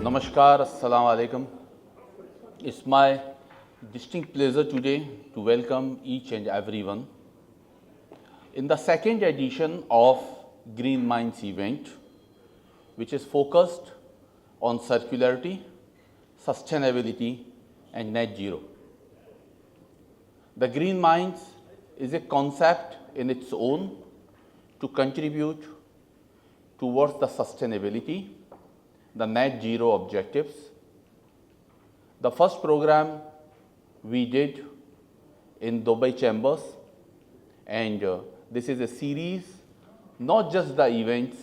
Namaskar, Assalamu Alaikum. It's my distinct pleasure today to welcome each and everyone in the second edition of Green Minds event, which is focused on circularity, sustainability and net zero. The Green Minds is a concept in its own to contribute towards the sustainability, the net zero objectives. The first program we did in Dubai Chambers, and this is a series, not just the events,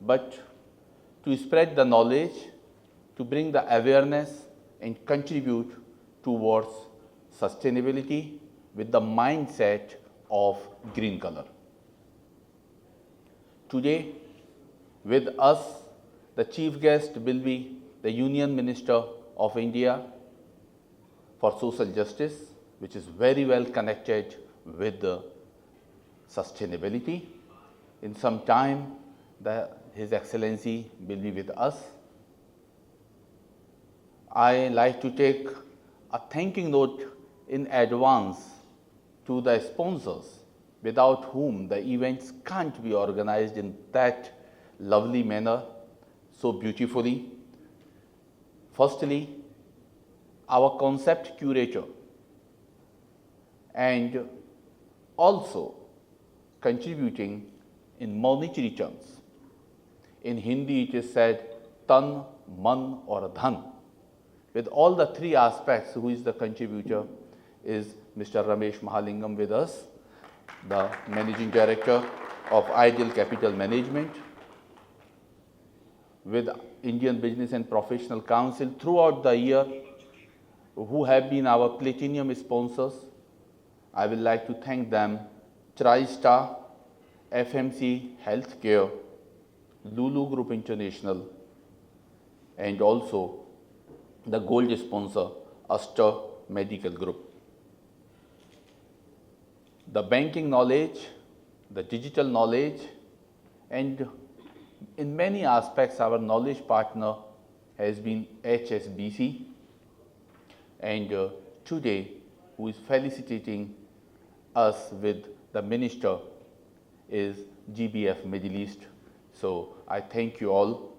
but to spread the knowledge, to bring the awareness and contribute towards sustainability with the mindset of green color. Today, with us, the chief guest will be the Union Minister of India for Social Justice, which is very well connected with the sustainability. In some time, His Excellency will be with us. I like to take a thanking note in advance to the sponsors, without whom the events can't be organized in that lovely manner, so beautifully. Firstly, our concept curator, and also contributing in monetary terms. In Hindi it is said tan, man or dhan. With all the three aspects, who is the contributor is Mr. Ramesh Mahalingam with us, the Managing Director of Ideal Capital Management, with Indian Business and Professional Council throughout the year, who have been our platinum sponsors. I would like to thank them: TriStar, FMC Healthcare, Lulu Group International, and also the gold sponsor, Aster Medical Group. The banking knowledge, the digital knowledge, and in many aspects our knowledge partner has been HSBC, and today who is felicitating us with the minister is GBF Middle East. So I thank you all.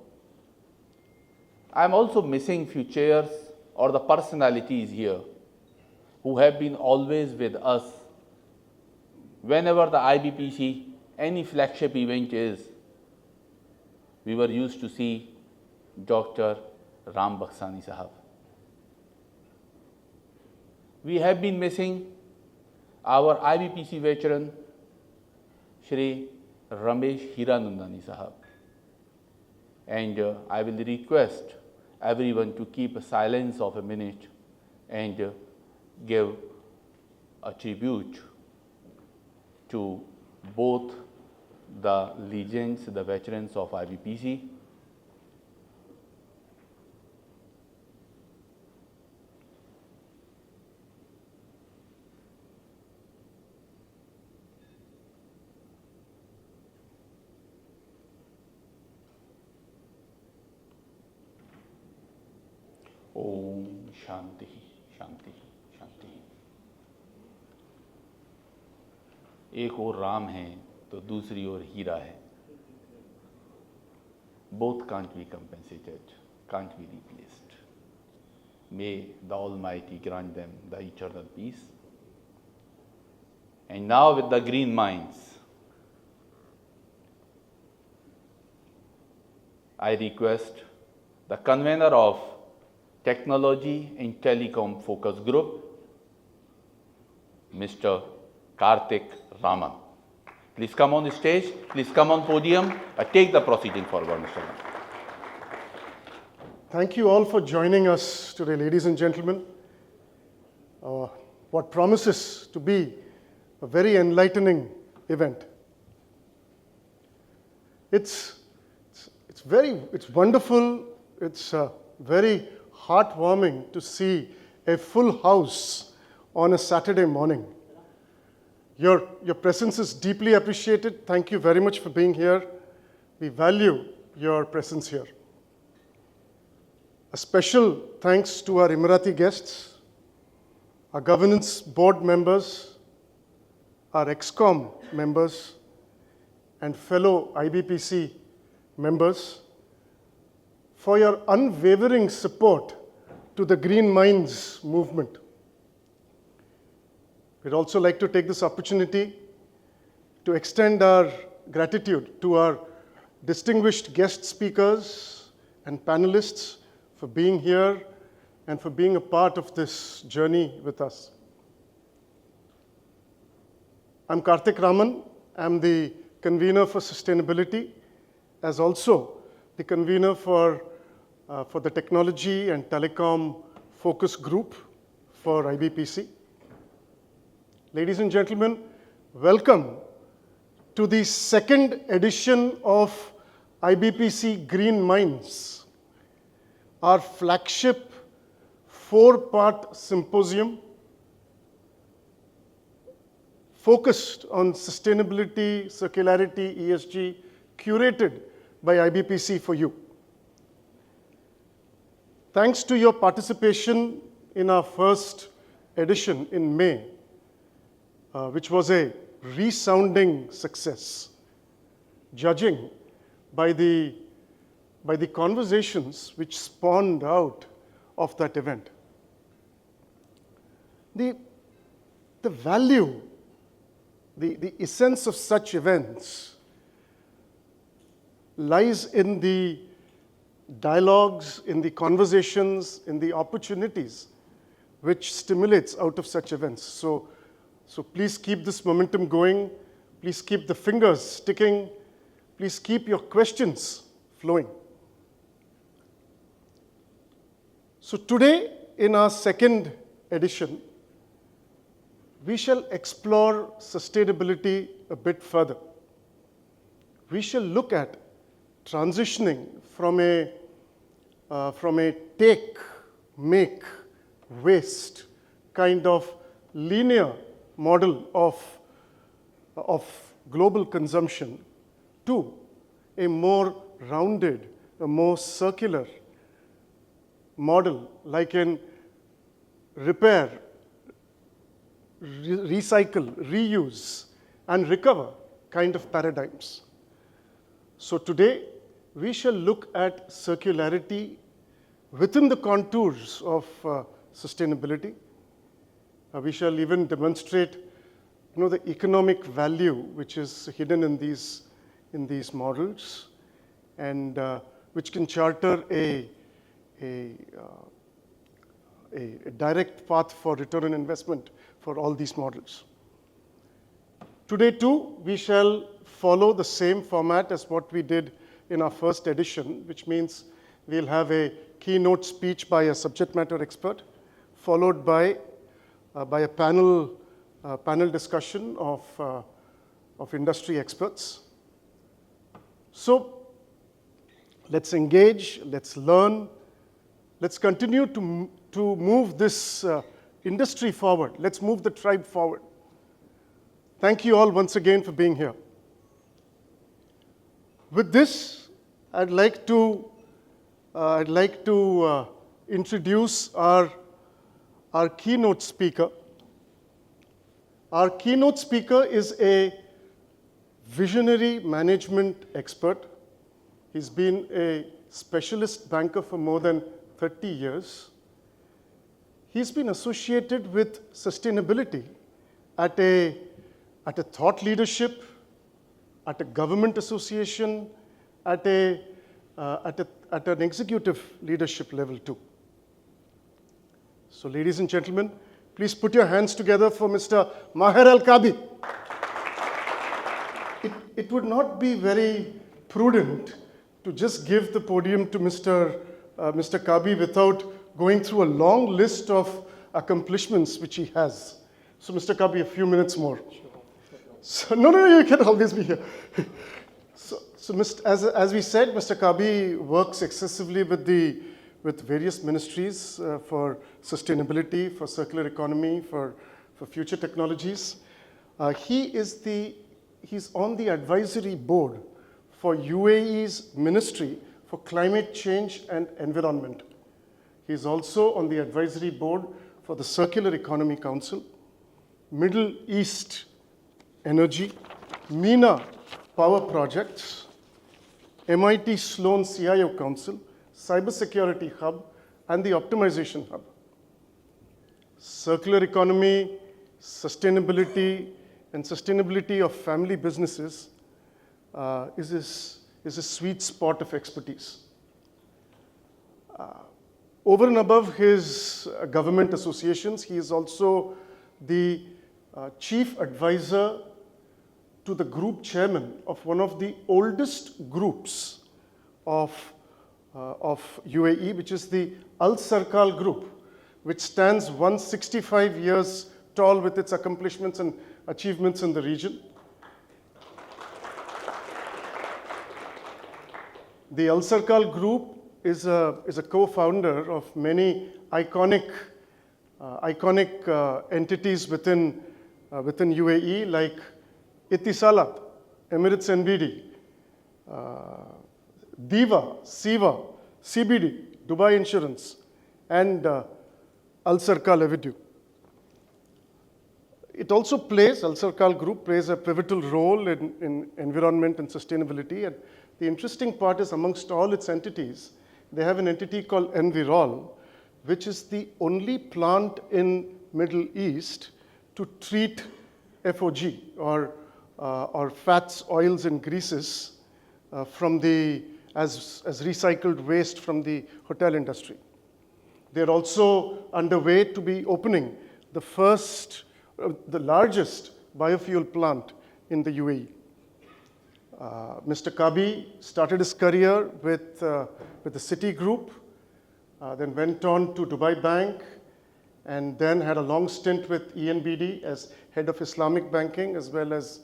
I am also missing few chairs or the personalities here who have been always with us. Whenever the IBPC, any flagship event is, we were used to see Dr. Ram Baksani Sahab. We have been missing our IBPC veteran, Shri Ramesh Hiranandani Sahab. And I will request everyone to keep a silence of a minute and give a tribute to both the legends, the veterans of IBPC. Om Shanti शांति शांति। एक ओर राम है तो दूसरी ओर हीरा है। Both can't be compensated, can't be replaced. May the Almighty grant them the eternal peace. And now with the green minds, I request the convener of Technology and Telecom Focus Group, Mr. Karthik Raman. Please come on the stage, please come on podium, take the proceeding forward, Mr. Raman. Thank you all for joining us today, ladies and gentlemen. What promises to be a very enlightening event. It's wonderful, it's very heartwarming to see a full house on a Saturday morning. Your presence is deeply appreciated. Thank you very much for being here. We value your presence here. A special thanks to our Emirati guests, our governance board members, our ExCom members, and fellow IBPC members for your unwavering support to the Green Minds movement. We'd also like to take this opportunity to extend our gratitude to our distinguished guest speakers and panelists for being here and for being a part of this journey with us. I'm Karthik Raman. I'm the convener for sustainability, as also the convener for the Technology and Telecom Focus Group for IBPC. Ladies and gentlemen, welcome to the second edition of IBPC Green Minds, our flagship 4-part symposium focused on sustainability, circularity, ESG, curated by IBPC for you. Thanks to your participation in our first edition in May, which was a resounding success, judging by the conversations which spawned out of that event. The value, the essence of such events lies in the dialogues, in the conversations, in the opportunities which stimulates out of such events. So please keep this momentum going. Please keep the fingers sticking. Please keep your questions flowing. So today, in our second edition, we shall explore sustainability a bit further. We shall look at transitioning from a take, make, waste kind of linear model of global consumption to a more rounded, a more circular model, like in repair, recycle, reuse, and recover kind of paradigms. So today, we shall look at circularity within the contours of sustainability. We shall even demonstrate, the economic value which is hidden in these models, and which can charter a direct path for return on investment for all these models. Today too, we shall follow the same format as what we did in our first edition, which means we'll have a keynote speech by a subject matter expert, followed by a panel discussion of industry experts. So let's engage, let's learn, let's continue to move this industry forward. Let's move the tribe forward. Thank you all once again for being here. With this, I'd like to introduce our keynote speaker. Our keynote speaker is a visionary management expert. He's been a specialist banker for more than 30 years. He's been associated with sustainability at a thought leadership, at a government association, at an executive leadership level too. So ladies and gentlemen, please put your hands together for Mr. Maher Al-Kabi. It would not be very prudent to just give the podium to Mr. Kabi without going through a long list of accomplishments which he has. So Mr. Kabi, a few minutes more. So, no, you can always be here. As we said, Mr. Kabi works excessively with various ministries for sustainability, for circular economy, for future technologies. He's on the advisory board for UAE's Ministry for Climate Change and Environment. He's also on the advisory board for the Circular Economy Council, Middle East Energy, MENA Power Projects, MIT Sloan CIO Council, Cybersecurity Hub, and the Optimization Hub. Circular economy, sustainability, and sustainability of family businesses is a sweet spot of expertise. Over and above his government associations, he is also the chief advisor to the group chairman of one of the oldest groups of UAE, which is the Al Sarkal Group, which stands 165 years tall with its accomplishments and achievements in the region. The Al Sarkal Group is a co-founder of many iconic entities within UAE, like Etisalat, Emirates NBD, Diva, Siva, CBD, Dubai Insurance, and Al Sarkal Avenue. It also Al Sarkal Group plays a pivotal role in environment and sustainability. And the interesting part is, amongst all its entities, they have an entity called Envirol, which is the only plant in Middle East to treat FOG, or fats, oils, and greases as recycled waste from the hotel industry. They're also underway to be opening the largest biofuel plant in the UAE. Mr. Kabi started his career with the Citi Group, then went on to Dubai Bank, and then had a long stint with ENBD as head of Islamic banking as well as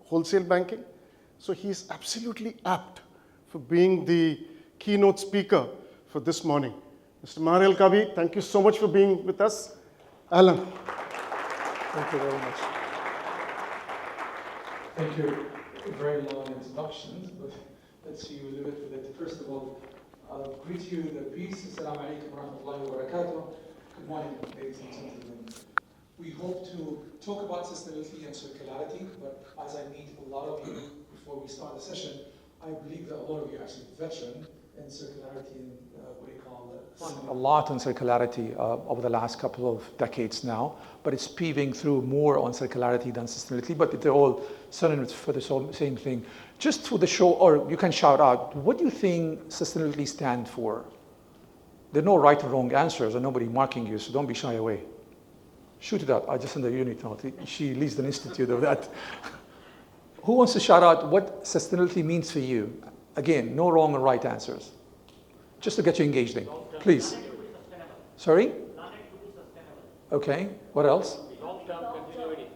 wholesale banking. So he's absolutely apt for being the keynote speaker for this morning. Mr. Maher Al-Kabi, thank you so much for being with us. Alan. Thank you very much. Thank you. Very long introductions, but let's see you live it with it. First of all, I'll greet you the peace. Assalamu alaikum wa rahmatullahi wa barakatuh. Good morning, ladies and gentlemen. We hope to talk about sustainability and circularity, but as I meet a lot of you before we start the session, I believe that a lot of you are actually veteran in circularity and what do you call it? A lot on circularity over the last couple of decades now, but it's peeving through more on circularity than sustainability, but they're all synonyms for the same thing. Just for the show, or you can shout out, what do you think sustainability stands for? There are no right or wrong answers, and nobody marking you, so don't be shy away. Shoot it out. I just sent a unit note. She leads an institute of that. Who wants to shout out what sustainability means for you? Again, no wrong or right answers. Just to get you engaged in. Please. Sorry? Okay. What else? Long-term continuity.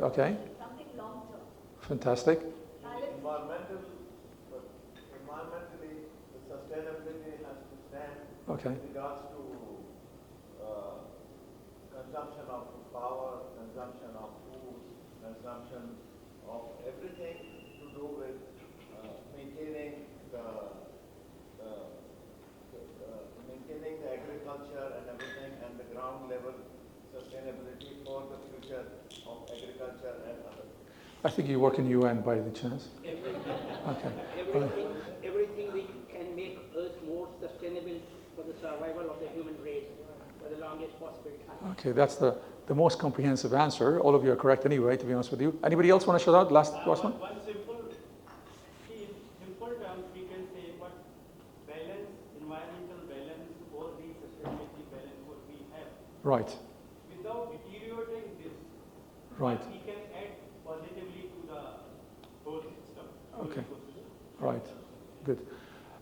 Okay. Something long-term. Fantastic. Environmentally, the sustainability has to stand Okay. in regards to consumption of power, consumption of food, consumption of everything to do with maintaining the agriculture and everything, and the ground level sustainability for the future of agriculture and others. I think you work in UN by the chance. Okay. Everything which can make Earth more sustainable for the survival of the the human race for the longest possible time. Okay, that's the most comprehensive answer. All of you are correct anyway, to be honest with you. Anybody else want to shout out? Last one? One simple terms we can say what balance, environmental balance, or the sustainability balance what we have. Right. Without deteriorating this, Right. we can add positively to the whole system. Okay. Right. Good.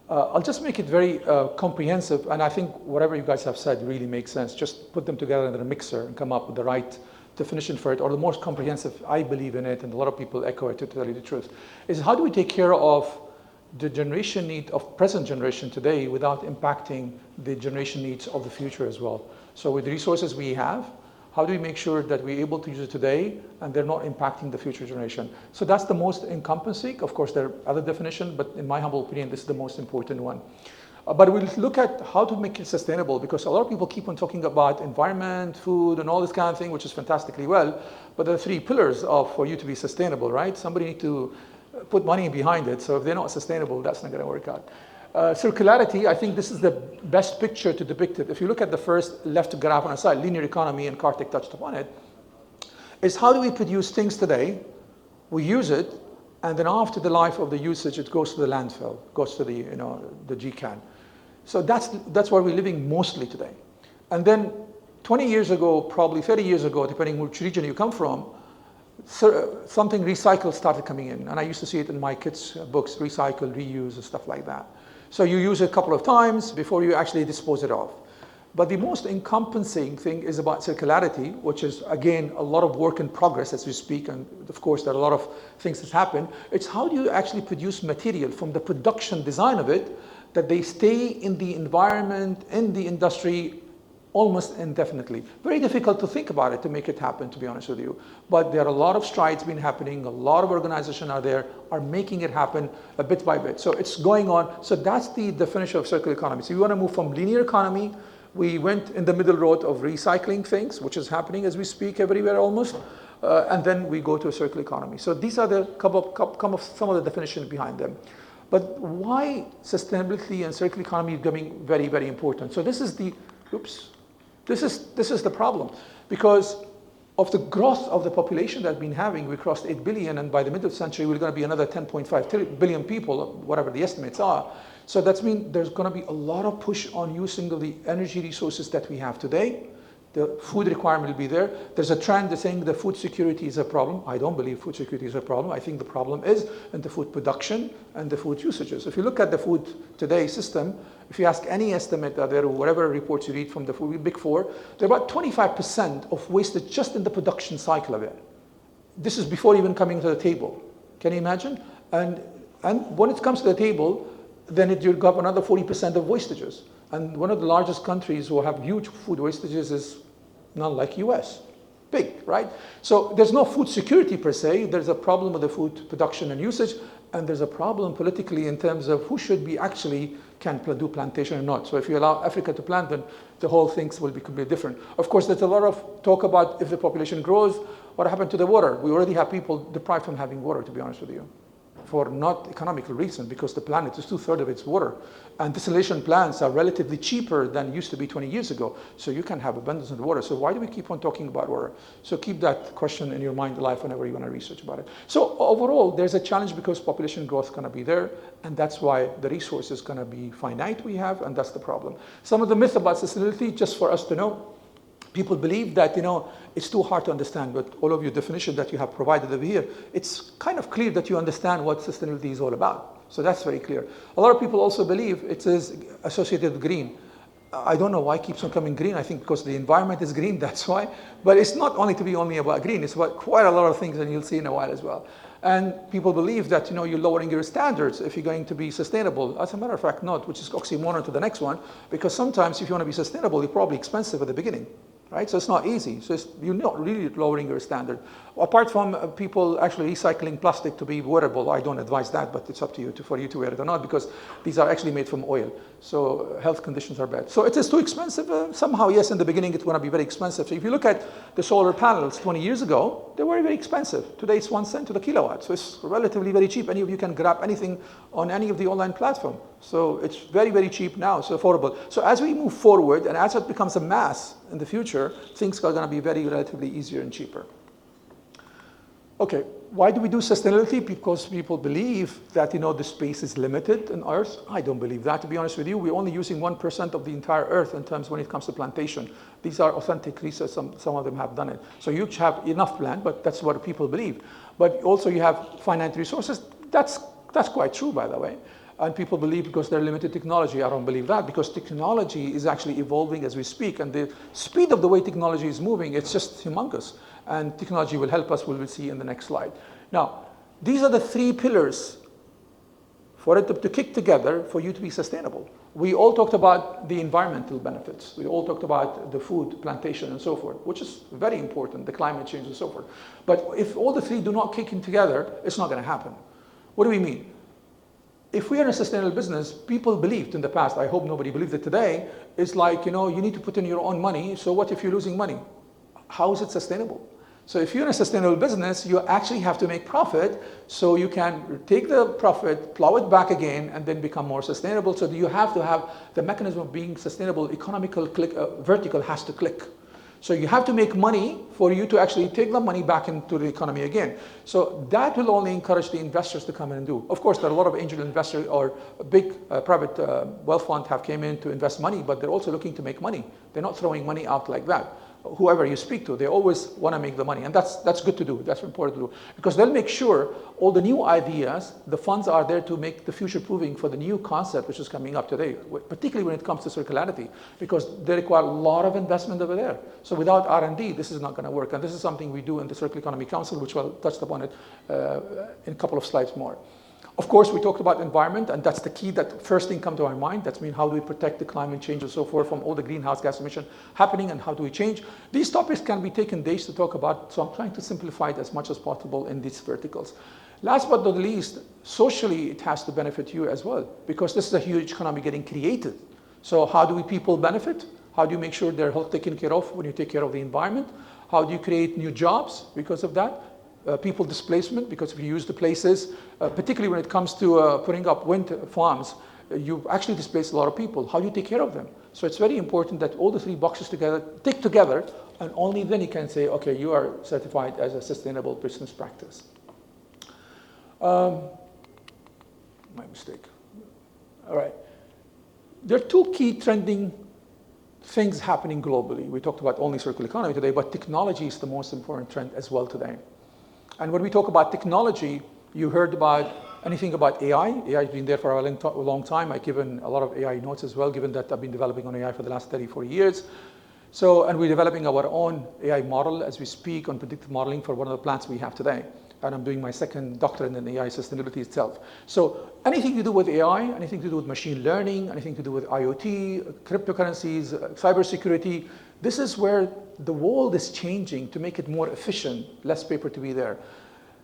I'll just make it very comprehensive, and I think whatever you guys have said really makes sense. Just put them together in a mixer and come up with the right definition for it, or the most comprehensive. I believe in it, and a lot of people echo it, to tell you the truth, is how do we take care of the generation need of present generation today without impacting the generation needs of the future as well. So with the resources we have, how do we make sure that we're able to use it today and they're not impacting the future generation? So that's the most encompassing. Of course, there are other definitions, but in my humble opinion, this is the most important one. But we'll look at how to make it sustainable, because a lot of people keep on talking about environment, food, and all this kind of thing, which is fantastically well. But there are three pillars for you to be sustainable, right? Somebody needs to put money behind it. So if they're not sustainable, that's not going to work out. Circularity, I think this is the best picture to depict it. If you look at the first left graph on the side, linear economy, and Kartik touched upon it, is how do we produce things today, we use it, and then after the life of the usage, it goes to the landfill, goes to the, the GCAN. So that's where we're living mostly today. And then 20 years ago, probably 30 years ago, depending which region you come from, something recycled started coming in. And I used to see it in my kids' books, recycle, reuse, and stuff like that. So you use it a couple of times before you actually dispose it off. But the most encompassing thing is about circularity, which is, again, a lot of work in progress as we speak. And of course, there are a lot of things that happen. It's how do you actually produce material from the production design of it that they stay in the environment, in the industry, almost indefinitely. Very difficult to think about it to make it happen, to be honest with you. But there are a lot of strides been happening. A lot of organizations are making it happen bit by bit. So it's going on. So that's the definition of circular economy. So you want to move from linear economy. We went in the middle road of recycling things, which is happening as we speak everywhere almost. And then we go to a circular economy. So these are the some of the definitions behind them. But why sustainability and circular economy is becoming very, very important? So this is the, this is the problem, because of the growth of the population that we've been having. We crossed 8 billion, and by the middle of the century, we're going to be another 10.5 billion people, whatever the estimates are. So that means there's going to be a lot of push on using of the energy resources that we have today. The food requirement will be there. There's a trend that's saying that food security is a problem. I don't believe food security is a problem. I think the problem is in the food production and the food usages. If you look at the food today system, if you ask any estimate out there, or whatever reports you read from the food big four, there are about 25% of wastage just in the production cycle of it. This is before even coming to the table. Can you imagine? And when it comes to the table, then you've got another 40% of wastages. And one of the largest countries who have huge food wastages is not like US. Big, right? So there's no food security per se. There's a problem with the food production and usage, and there's a problem politically in terms of who should be actually can do plantation or not. So if you allow Africa to plant, then the whole things will be completely different. Of course, there's a lot of talk about if the population grows, what happened to the water? We already have people deprived from having water, to be honest with you, for not economical reason, because the planet is 2/3 of its water. And desalination plants are relatively cheaper than used to be 20 years ago. So you can have abundance of water. So why do we keep on talking about water? So keep that question in your mind alive whenever you want to research about it. So overall, there's a challenge because population growth is going to be there. And that's why the resource is going to be finite we have, and that's the problem. Some of the myths about sustainability, just for us to know, people believe that, it's too hard to understand, but all of your definition that you have provided over here, it's kind of clear that you understand what sustainability is all about. So that's very clear. A lot of people also believe it is associated with green. I don't know why it keeps on coming green. I think because the environment is green, that's why. But it's not only about green, it's about quite a lot of things, and you'll see in a while as well. And people believe that, you're lowering your standards if you're going to be sustainable. As a matter of fact, not, which is oxymoron to the next one, because sometimes if you want to be sustainable, you're probably expensive at the beginning. right? So it's not easy. So you're not really lowering your standard. Apart from people actually recycling plastic to be wearable, I don't advise that, but it's up to you for you to wear it or not, because these are actually made from oil. So health conditions are bad. So it is too expensive. Somehow, yes, in the beginning it's going to be very expensive. So if you look at the solar panels 20 years ago, they were very expensive. Today it's 1 cent to the kilowatt. So it's relatively very cheap. Any of you can grab anything on any of the online platform. So it's very, very cheap now, so affordable. So as we move forward and as it becomes a mass in the future, things are going to be very relatively easier and cheaper. Okay, why do we do sustainability? Because people believe that, the space is limited on Earth. I don't believe that, to be honest with you. We're only using 1% of the entire Earth in terms when it comes to plantation. These are authentic research, some of them have done it. So you have enough land, but that's what people believe. But also you have finite resources. That's quite true, by the way. And people believe because they're limited technology. I don't believe that, because technology is actually evolving as we speak, and the speed of the way technology is moving, it's just humongous. And technology will help us, we will see in the next slide. Now, these are the 3 pillars for it to kick together for you to be sustainable. We all talked about the environmental benefits. We all talked about the food, plantation, and so forth, which is very important, the climate change and so forth. But if all the 3 do not kick in together, it's not going to happen. What do we mean? If we are in a sustainable business, people believed in the past, I hope nobody believes it today, it's like, you need to put in your own money, so what if you're losing money? How is it sustainable? So if you're in a sustainable business, you actually have to make profit, so you can take the profit, plow it back again, and then become more sustainable. So you have to have the mechanism of being sustainable, economical vertical has to click. So you have to make money for you to actually take the money back into the economy again. So that will only encourage the investors to come in and do. Of course, there are a lot of angel investors or big private wealth funds have came in to invest money, but they're also looking to make money. They're not throwing money out like that. Whoever you speak to, they always want to make the money. And that's good to do. That's important to do. Because they'll make sure all the new ideas, the funds are there to make the future proving for the new concept which is coming up today, particularly when it comes to circularity, because they require a lot of investment over there. So without R&D, this is not going to work. And this is something we do in the Circular Economy Council, which we'll touch upon it in a couple of slides more. Of course, we talked about environment, and that's the key, that first thing come to our mind. That's mean how do we protect the climate change and so forth from all the greenhouse gas emission happening, and how do we change? These topics can be taken days to talk about, so I'm trying to simplify it as much as possible in these verticals. Last but not least, socially it has to benefit you as well, because this is a huge economy getting created. So how do people benefit? How do you make sure they're taken care of when you take care of the environment? How do you create new jobs because of that? People displacement, because if you use the places, particularly when it comes to putting up wind farms, you actually displace a lot of people. How do you take care of them? So it's very important that all the 3 boxes tick together, and only then you can say, okay, you are certified as a sustainable business practice. My mistake. All right. There are 2 key trending things happening globally. We talked about only circular economy today, but technology is the most important trend as well today. And when we talk about technology, you heard about anything about AI. AI has been there for a long time. I've given a lot of AI notes as well, given that I've been developing on AI for the last 30, 40 years. So, and we're developing our own AI model as we speak on predictive modeling for one of the plants we have today. And I'm doing my 2nd doctorate in AI sustainability itself. So anything to do with AI, anything to do with machine learning, anything to do with IoT, cryptocurrencies, cybersecurity, this is where the world is changing to make it more efficient, less paper to be there.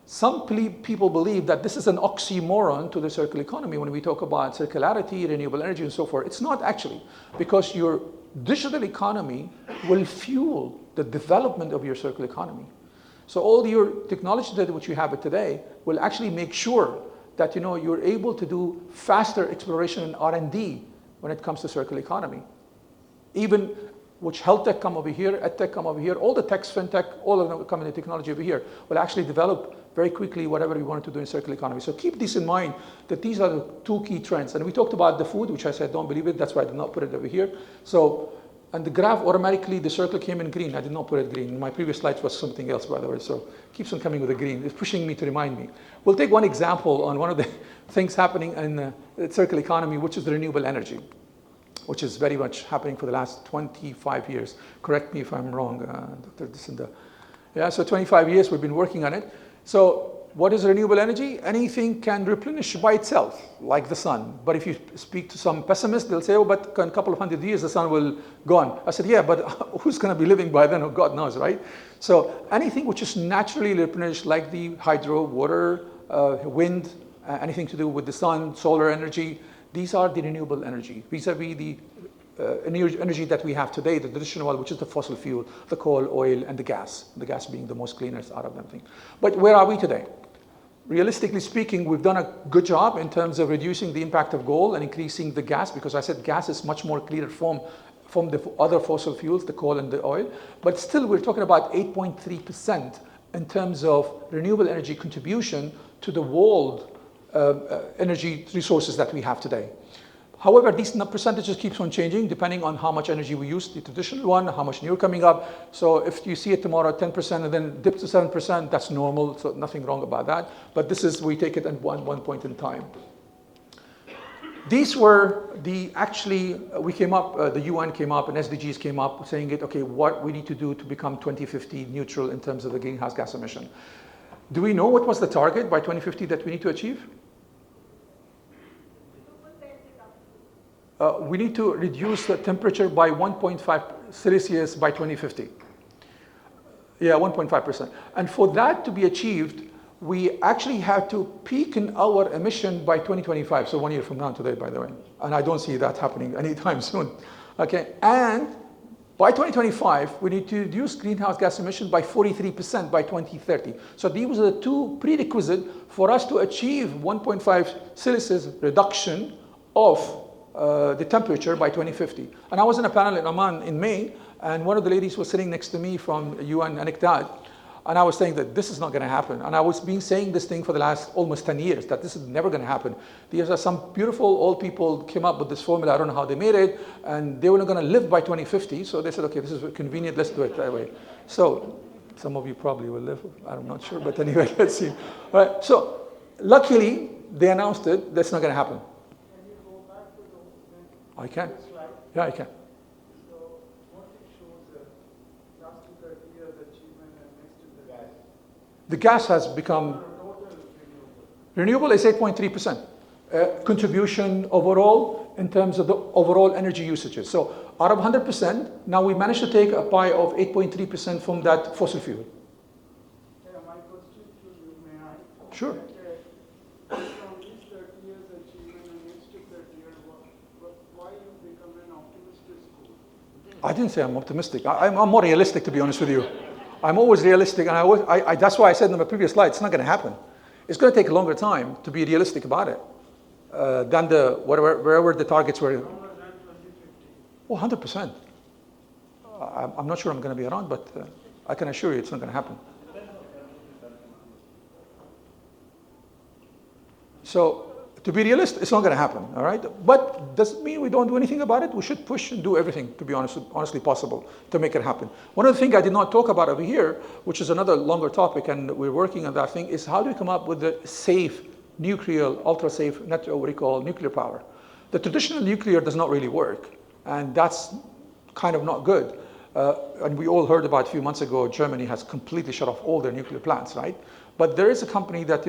Some people believe that this is an oxymoron to the circular economy when we talk about circularity, renewable energy, and so forth. It's not actually, because your digital economy will fuel the development of your circular economy. So all your technology that which you have today will actually make sure that you're able to do faster exploration and R&D when it comes to circular economy. Even which health tech come over here, ed tech come over here, all the techs, fintech, all of them come in the technology over here, will actually develop very quickly whatever we wanted to do in circular economy. So keep this in mind, that these are the 2 key trends. And we talked about the food, which I said, don't believe it, that's why I did not put it over here. So, and the graph automatically, the circle came in green. I did not put it green. My previous slides was something else, by the way, so keeps on coming with the green. It's pushing me to remind me. We'll take one example on one of the things happening in the circular economy, which is the renewable energy, which is very much happening for the last 25 years. Correct me if I'm wrong, Dr. Disinda. Yeah, so 25 years we've been working on it. So What is renewable energy? Anything can replenish by itself, like the sun. But if you speak to some pessimists, they'll say, oh, but in a couple of hundred years, the sun will gone. I said, yeah, but who's going to be living by then? Oh, God knows, right? So anything which is naturally replenished, like the hydro, water, wind, anything to do with the sun, solar energy, these are the renewable energy, vis-a-vis the energy that we have today, the traditional one, which is the fossil fuel, the coal, oil, and the gas being the most cleanest out of them. But where are we today? Realistically speaking, we've done a good job in terms of reducing the impact of coal and increasing the gas, because I said gas is much more cleaner from the other fossil fuels, the coal and the oil. But still, we're talking about 8.3% in terms of renewable energy contribution to the world energy resources that we have today. However, these percentages keeps on changing depending on how much energy we use, the traditional one, how much new coming up. So if you see it tomorrow at 10% and then dip to 7%, that's normal, so nothing wrong about that. But this is, we take it at one point in time. These were we came up, the UN came up and SDGs came up saying okay, what we need to do to become 2050 neutral in terms of the greenhouse gas emission. Do we know what was the target by 2050 that we need to achieve? We need to reduce the temperature by 1.5 Celsius by 2050. Yeah, 1.5%. And for that to be achieved, we actually have to peak in our emission by 2025. So 1 year from now today, by the way. And I don't see that happening anytime soon. Okay, and by 2025, we need to reduce greenhouse gas emission by 43% by 2030. So these are the two prerequisites for us to achieve 1.5 Celsius reduction of the temperature by 2050. And I was in a panel in Oman in May, and one of the ladies was sitting next to me from UN UNCTAD, and I was saying that this is not going to happen. And I was been saying this thing for the last almost 10 years, that this is never going to happen. These are some beautiful old people came up with this formula, I don't know how they made it, and they were not going to live by 2050, so they said, okay, this is convenient, let's do it that way. So some of you probably will live, I'm not sure, but anyway, let's see. All right, so luckily, they announced it, that's not going to happen. I can. Yeah, I can. So what it shows last to 30 years achievement and next is the gas. The gas has become renewable is 8.3% contribution overall in terms of the overall energy usages. So out of 100%, now we managed to take a pie of 8.3% from that fossil fuel. Yeah, my question to you, may I? Sure. From these 30 years achievement and next to 30 years, why you become an optimistic school? I didn't say I'm optimistic. I'm more realistic, to be honest with you. I'm always realistic, and that's why I said in my previous slide, it's not going to happen. It's going to take a longer time to be realistic about it than wherever the targets were. Longer than 2050. Oh, 100%. I'm not sure I'm going to be around, but I can assure you it's not going to happen. So, to be realistic, it's not going to happen, all right? But does it mean we don't do anything about it? We should push and do everything, to be honestly possible, to make it happen. One of the things I did not talk about over here, which is another longer topic, and we're working on that thing, is how do we come up with the safe, nuclear, ultra-safe, what we call nuclear power. The traditional nuclear does not really work, and that's kind of not good. And we all heard about a few months ago, Germany has completely shut off all their nuclear plants, right? But there is a company that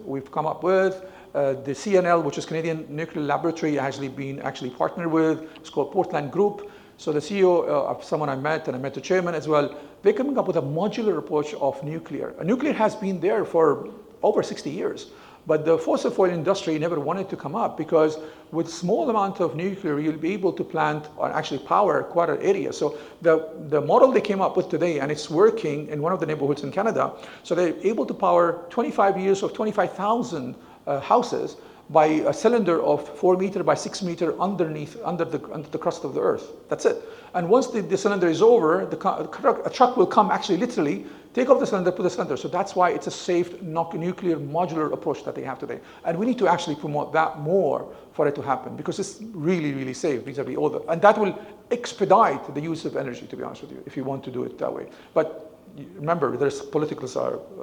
we've come up with, the CNL, which is Canadian Nuclear Laboratory, has been partnered with. It's called Portland Group. So the CEO of someone I met, and I met the chairman as well, they're coming up with a modular approach of nuclear. Nuclear has been there for over 60 years. But the fossil fuel industry never wanted to come up because with small amount of nuclear, you'll be able to plant or actually power quite an area. So the model they came up with today, and it's working in one of the neighborhoods in Canada, so they're able to power 25 years of 25,000 houses by a cylinder of 4 meter by 6 meter under the crust of the earth. That's it. And once the cylinder is over, a truck will come actually literally take off the cylinder, put the cylinder. So that's why it's a safe nuclear modular approach that they have today. And we need to actually promote that more for it to happen because it's really, really safe vis-a-vis all and that will expedite the use of energy, to be honest with you, if you want to do it that way. But remember, there's political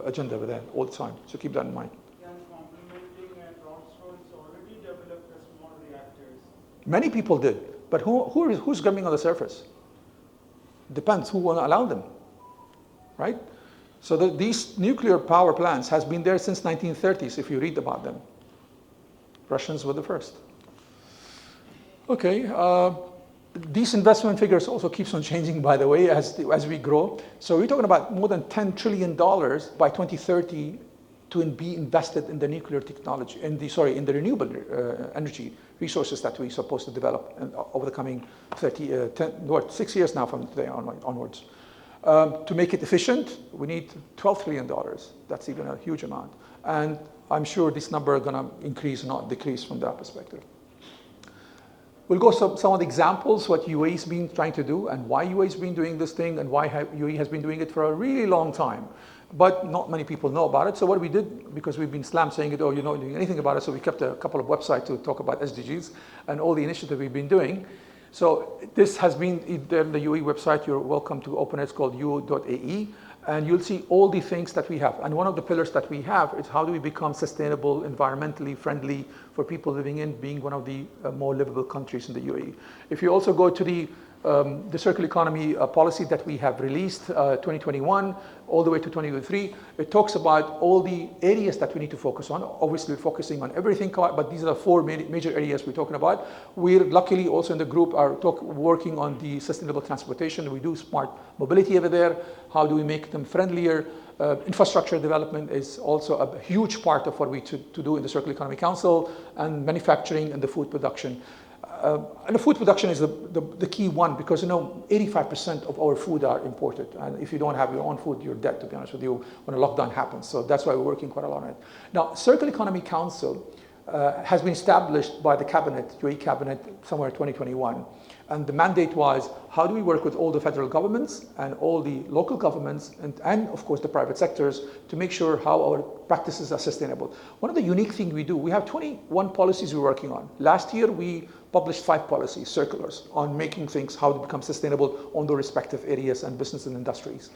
agenda over there all the time. So keep that in mind. Many people did, but who's coming on the surface? Depends who will allow them, right? So these nuclear power plants has been there since 1930s, if you read about them. Russians were the first. Okay, these investment figures also keeps on changing, by the way, as we grow. So we're talking about more than $10 trillion by 2030 to be invested in the nuclear technology, in the renewable energy resources that we're supposed to develop over the coming 6 years now from today onwards. To make it efficient, we need $12 trillion. That's even a huge amount. And I'm sure this number is going to increase, not decrease from that perspective. We'll go some of the examples, what UAE has been trying to do and why UAE has been doing this thing and why UAE has been doing it for a really long time. But not many people know about it. So what we did, because we've been slammed saying it, oh, you're not doing anything about it, so we kept a couple of websites to talk about SDGs and all the initiatives we've been doing. So this has been there on the UAE website. You're welcome to open it. It's called u.ae. And you'll see all the things that we have. And one of the pillars that we have is how do we become sustainable, environmentally friendly for people living in, being one of the more livable countries in the UAE. If you also go to the circular economy policy that we have released 2021 all the way to 2023, it talks about all the areas that we need to focus on. Obviously, we're focusing on everything, but these are the 4 major areas we're talking about. We're luckily also in the group are working on the sustainable transportation. We do smart mobility over there. How do we make them friendlier? Infrastructure development is also a huge part of what we to do in the Circular Economy Council, and manufacturing and the food production. And the food production is the key one, because 85% of our food are imported, and if you don't have your own food, you're dead, to be honest with you, when a lockdown happens. So that's why we're working quite a lot on it. Now, Circular Economy Council has been established by the cabinet, UAE cabinet, somewhere in 2021. And the mandate was, how do we work with all the federal governments and all the local governments and of course the private sectors to make sure how our practices are sustainable. One of the unique things we do, we have 21 policies we're working on. Last year we published 5 policies, circulars, on making things, how to become sustainable on the respective areas and business and industries.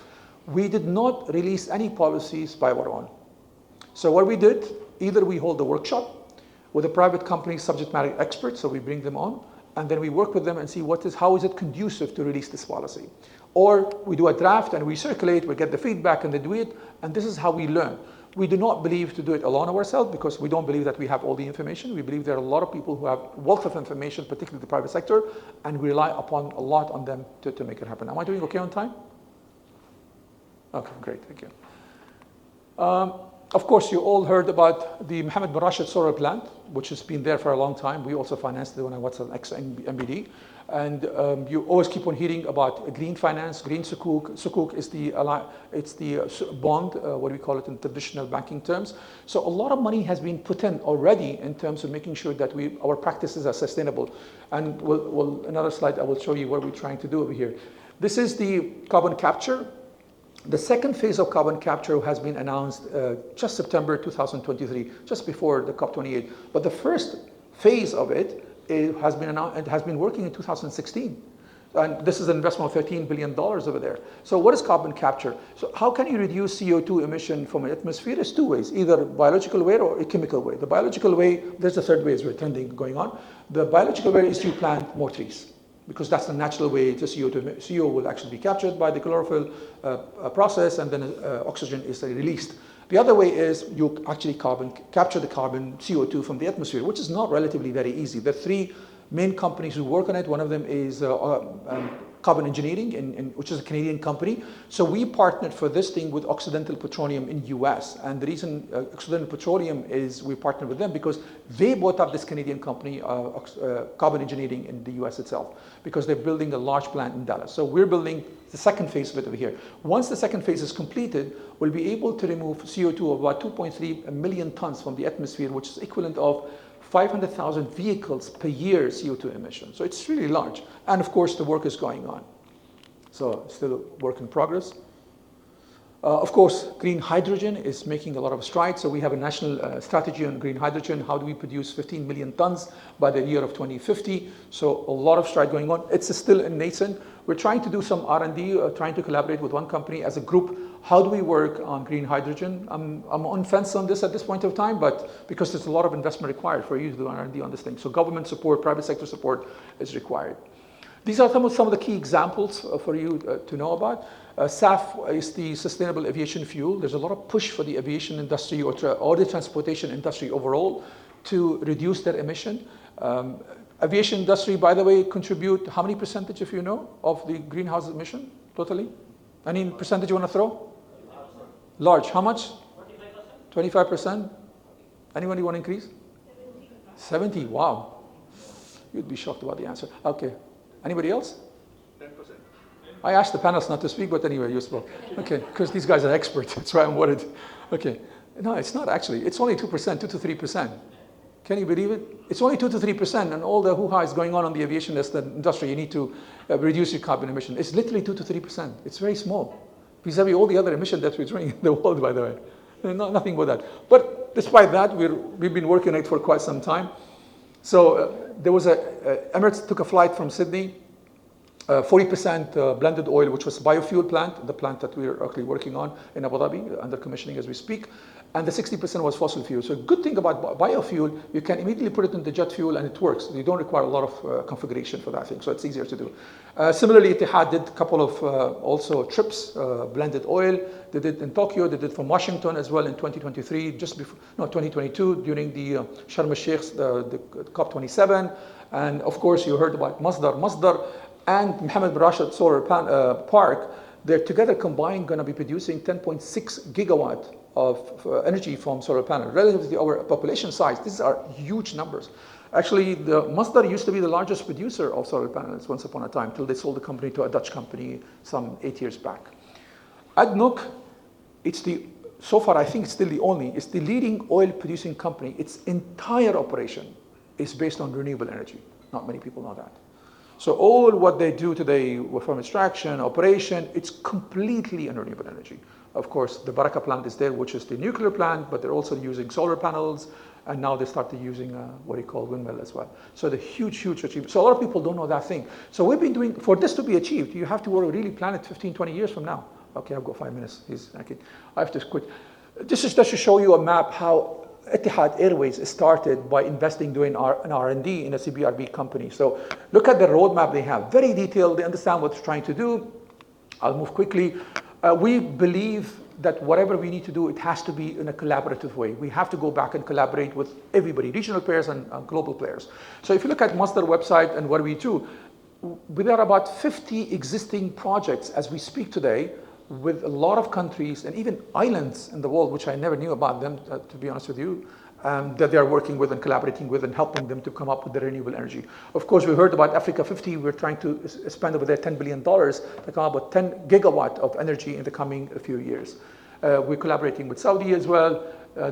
We did not release any policies by our own. So what we did, either we hold a workshop with a private company subject matter experts, so we bring them on, and then we work with them and see how is it conducive to release this policy. Or we do a draft and we circulate, we get the feedback and they do it, and this is how we learn. We do not believe to do it alone ourselves, because we don't believe that we have all the information. We believe there are a lot of people who have wealth of information, particularly the private sector, and we rely upon a lot on them to make it happen. Am I doing okay on time? Okay, great, thank you. Of course, you all heard about the Mohammed bin Rashid solar plant, which has been there for a long time. We also financed it when I was an ex-MBD. And you always keep on hearing about green finance, green sukuk. Sukuk is the bond, what we call it in traditional banking terms. So a lot of money has been put in already in terms of making sure that our practices are sustainable. And another slide, I will show you what we're trying to do over here. This is the carbon capture. The second phase of carbon capture has been announced just September 2023, just before the COP28. But the first phase of it has been announced and has been working in 2016. And this is an investment of $13 billion over there. So what is carbon capture? So how can you reduce CO2 emission from an atmosphere? There's 2 ways, either a biological way or a chemical way. The biological way, there's the third way is going on. The biological way is you plant more trees, because that's the natural way the CO will actually be captured by the chlorophyll process, and then oxygen is released. The other way is you actually capture the carbon CO2 from the atmosphere, which is not relatively very easy. There are 3 main companies who work on it. One of them is Carbon Engineering, which is a Canadian company. So we partnered for this thing with Occidental Petroleum in US. And the reason Occidental Petroleum is we partnered with them because they bought up this Canadian company, Carbon Engineering in the US itself, because they're building a large plant in Dallas. So we're building the second phase of it over here. Once the second phase is completed, we'll be able to remove CO2 of about 2.3 million tons from the atmosphere, which is equivalent of 500,000 vehicles per year CO2 emission. So it's really large. And of course, the work is going on. So still a work in progress. Of course, green hydrogen is making a lot of strides. So we have a national strategy on green hydrogen. How do we produce 15 million tons by the year of 2050? So a lot of stride going on. It's still in nascent. We're trying to do some R&D, trying to collaborate with one company as a group. How do we work on green hydrogen? I'm on fence on this at this point of time, but because there's a lot of investment required for you to do R&D on this thing. So government support, private sector support is required. These are some of the key examples for you to know about. SAF is the sustainable aviation fuel. There's a lot of push for the aviation industry or the transportation industry overall to reduce their emission. Aviation industry, by the way, contribute how many percentage, if you know, of the greenhouse emission totally? Any percentage you want to throw? Large. How much? 25%. Anybody want to increase? 70. Wow. You'd be shocked about the answer. Okay. Anybody else? 10%. I asked the panelists not to speak, but anyway, you spoke. Okay, because these guys are experts. That's why I'm worried. Okay. No, it's not actually. It's only 2%, 2 to 3%. Can you believe it? It's only 2 to 3%, and all the hoo-ha is going on the aviation industry. You need to reduce your carbon emission. It's literally 2 to 3%. It's very small. Vis-a-vis all the other emissions that we're doing in the world, by the way. Nothing but that. But despite that, we've been working on it for quite some time. So there was Emirates took a flight from Sydney, 40% blended oil, which was biofuel plant, the plant that we're actually working on in Abu Dhabi, under commissioning as we speak. And the 60% was fossil fuel. So a good thing about biofuel, you can immediately put it into jet fuel and it works. You don't require a lot of configuration for that thing, so it's easier to do. Similarly, Etihad did a couple of also trips, blended oil. They did in Tokyo, they did from Washington as well in 2023, 2022 during the Sharm el-Sheikh, the COP27. And of course, you heard about Masdar and Mohammed bin Rashid Solar Park. They're together combined going to be producing 10.6 gigawatt of energy from solar panels. Relative to our population size, these are huge numbers. Actually, the Masdar used to be the largest producer of solar panels once upon a time, till they sold the company to a Dutch company some 8 years back. ADNOC, so far I think it's still it's the leading oil producing company. Its entire operation is based on renewable energy. Not many people know that. So all what they do today from extraction, operation, it's completely on renewable energy. Of course, the Baraka plant is there, which is the nuclear plant, but they're also using solar panels, and now they started using what you call windmill as well. So the huge, huge achievement. So a lot of people don't know that thing. So we've been doing, for this to be achieved, you have to really plan it 15, 20 years from now. Okay, I've got 5 minutes. I have to quit. This is just to show you a map how Etihad Airways started by investing, doing an R&D in a CBRB company. So look at the roadmap they have. Very detailed. They understand what they're trying to do. I'll move quickly. We believe that whatever we need to do, it has to be in a collaborative way. We have to go back and collaborate with everybody, regional players and global players. So if you look at Masdar website and what we do, there are about 50 existing projects as we speak today, with a lot of countries and even islands in the world, which I never knew about them, to be honest with you, that they are working with and collaborating with and helping them to come up with the renewable energy. Of course, we heard about Africa 50. We're trying to spend over there $10 billion to come up with 10 gigawatt of energy in the coming few years. We're collaborating with Saudi as well.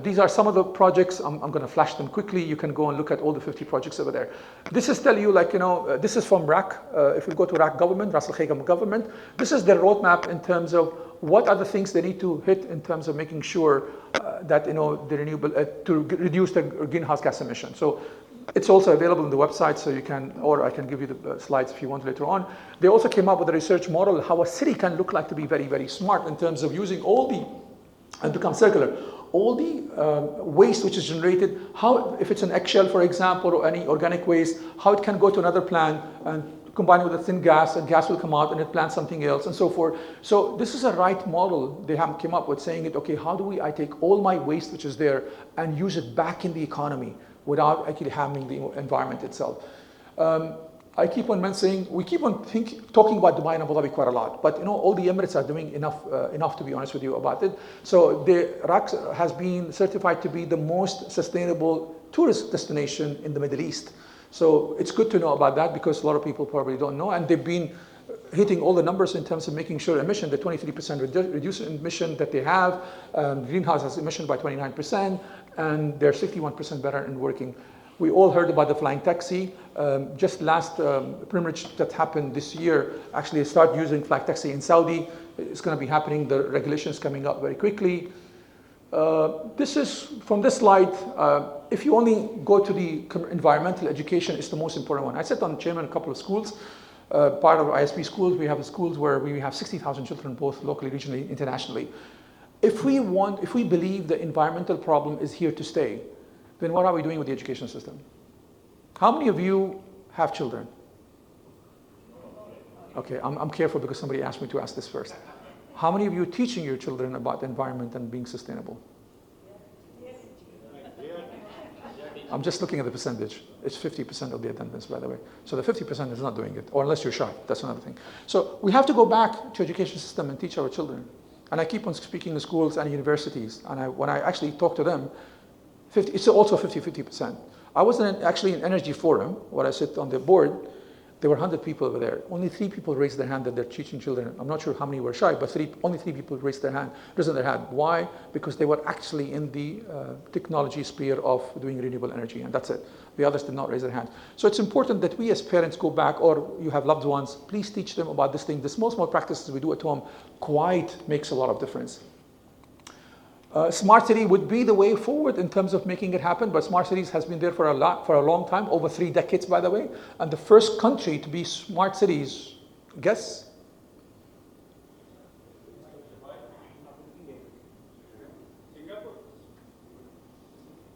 These are some of the projects. I'm going to flash them quickly. You can go and look at all the 50 projects over there. This is tell you, this is from RAC. If we go to RAC government, Ras Al Khaimah government, this is their roadmap in terms of what are the things they need to hit in terms of making sure that the renewable to reduce the greenhouse gas emission. So it's also available on the website, so you can, or I can give you the slides if you want later on. They also came up with a research model how a city can look like to be very, very smart in terms of using all the and become circular. All the waste which is generated, how, if it's an eggshell, for example, or any organic waste, how it can go to another plant and combine it with a thin gas, and gas will come out and it plants something else and so forth. So this is a right model they have came up with, saying it, okay, how do I take all my waste which is there and use it back in the economy without actually harming the environment itself. I keep on mentioning, we keep on talking about Dubai and Abu Dhabi quite a lot, but all the Emirates are doing enough to be honest with you about it. So the RAC has been certified to be the most sustainable tourist destination in the Middle East. So it's good to know about that, because a lot of people probably don't know, and they've been hitting all the numbers in terms of making sure emission, the 23% reduced emission that they have, greenhouse gas emission by 29%, and they're 61% better in working. We all heard about the flying taxi. Just last privilege that happened this year, actually start using flying taxi in Saudi. It's going to be happening. The regulation is coming up very quickly. This is, from this slide, if you only go to the environmental education, it's the most important one. I sat on chairman a couple of schools. Part of ISP schools, we have schools where we have 60,000 children, both locally, regionally, internationally. If we believe the environmental problem is here to stay, then what are we doing with the education system? How many of you have children? Okay, I'm careful because somebody asked me to ask this first. How many of you are teaching your children about the environment and being sustainable? I'm just looking at the percentage. It's 50% of the attendance, by the way. So the 50% is not doing it, or unless you're shy. That's another thing. So we have to go back to education system and teach our children. And I keep on speaking in schools and universities. And when I actually talk to them, it's also 50%. I was actually in Energy Forum, where I sit on the board. There were 100 people over there. Only 3 people raised their hand that they're teaching children. I'm not sure how many were shy, but only 3 people raised their hand. Why? Because they were actually in the technology sphere of doing renewable energy, and that's it. The others did not raise their hand. So it's important that we as parents go back, or you have loved ones, please teach them about this thing. The small practices we do at home quite makes a lot of difference. Smart city would be the way forward in terms of making it happen, but smart cities has been there for a long time, over 3 decades, by the way. And the first country to be smart cities, guess?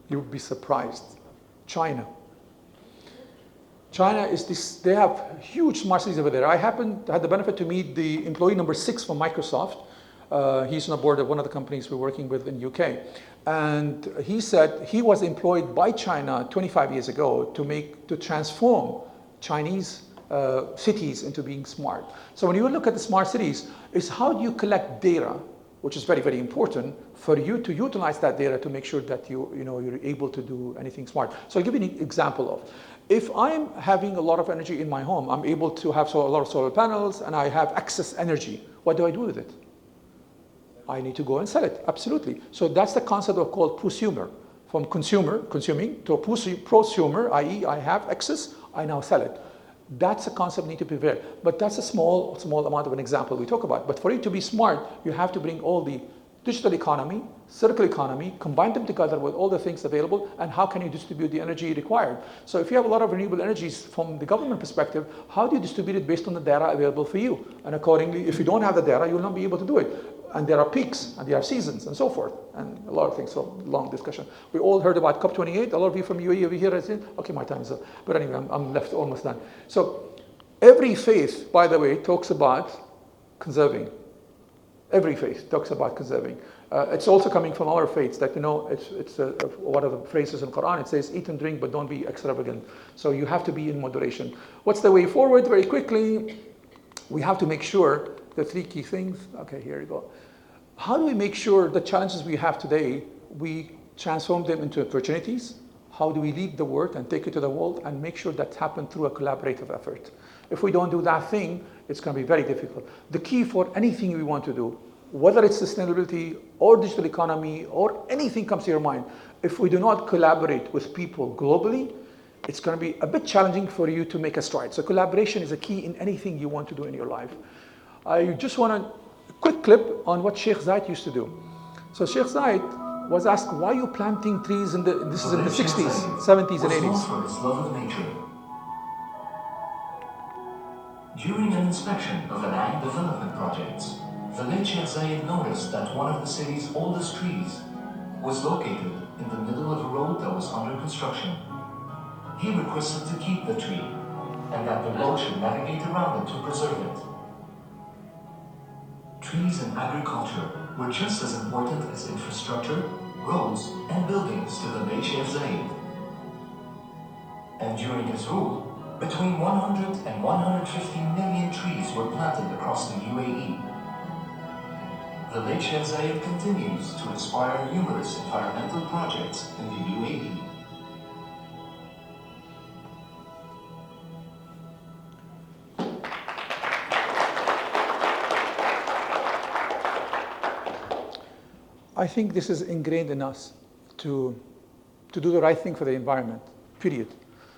You would be surprised. China. China is this, they have huge smart cities over there. I had the benefit to meet the employee number 6 from Microsoft. He's on the board of one of the companies we're working with in the UK. And he said he was employed by China 25 years ago to transform Chinese cities into being smart. So when you look at the smart cities, it's how do you collect data, which is very, very important for you to utilize that data to make sure that you're able to do anything smart. So I'll give you an example of, if I'm having a lot of energy in my home, I'm able to have a lot of solar panels and I have excess energy. What do I do with it? I need to go and sell it, absolutely. So that's the concept of called prosumer. From consuming, to a prosumer, i.e. I have excess, I now sell it. That's a concept need to be there. But that's a small amount of an example we talk about. But for it to be smart, you have to bring all the digital economy, circular economy, combine them together with all the things available, and how can you distribute the energy required? So if you have a lot of renewable energies from the government perspective, how do you distribute it based on the data available for you? And accordingly, if you don't have the data, you'll not be able to do it. And there are peaks, and there are seasons, and so forth, and a lot of things, so long discussion. We all heard about COP28, a lot of you from UAE over here, I said, okay, my time is up. But anyway, I'm left almost done. So every faith, by the way, talks about conserving. Every faith talks about conserving. It's also coming from our faiths that, it's one of the phrases in Quran, it says, eat and drink, but don't be extravagant. So you have to be in moderation. What's the way forward? Very quickly, we have to make sure the 3 key things. Okay, here you go. How do we make sure the challenges we have today, we transform them into opportunities? How do we lead the work and take it to the world and make sure that's happened through a collaborative effort? If we don't do that thing, it's going to be very difficult. The key for anything we want to do, whether it's sustainability or digital economy or anything comes to your mind, if we do not collaborate with people globally, it's going to be a bit challenging for you to make a stride. So collaboration is a key in anything you want to do in your life. I just want a quick clip on what Sheikh Zayed used to do. So Sheikh Zayed was asked, why are you planting trees this is in the 60s, 70s and 80s. For its love of nature. During an inspection of an ag development project, the late Sheikh Zayed noticed that one of the city's oldest trees was located in the middle of a road that was under construction. He requested to keep the tree and that the road should navigate around it to preserve it. Trees in agriculture were just as important as infrastructure, roads, and buildings to the late Sheikh Zayed. And during his rule, between 100 and 150 million trees were planted across the UAE. The late Sheikh Zayed continues to inspire numerous environmental projects in the UAE. I think this is ingrained in us to do the right thing for the environment, period.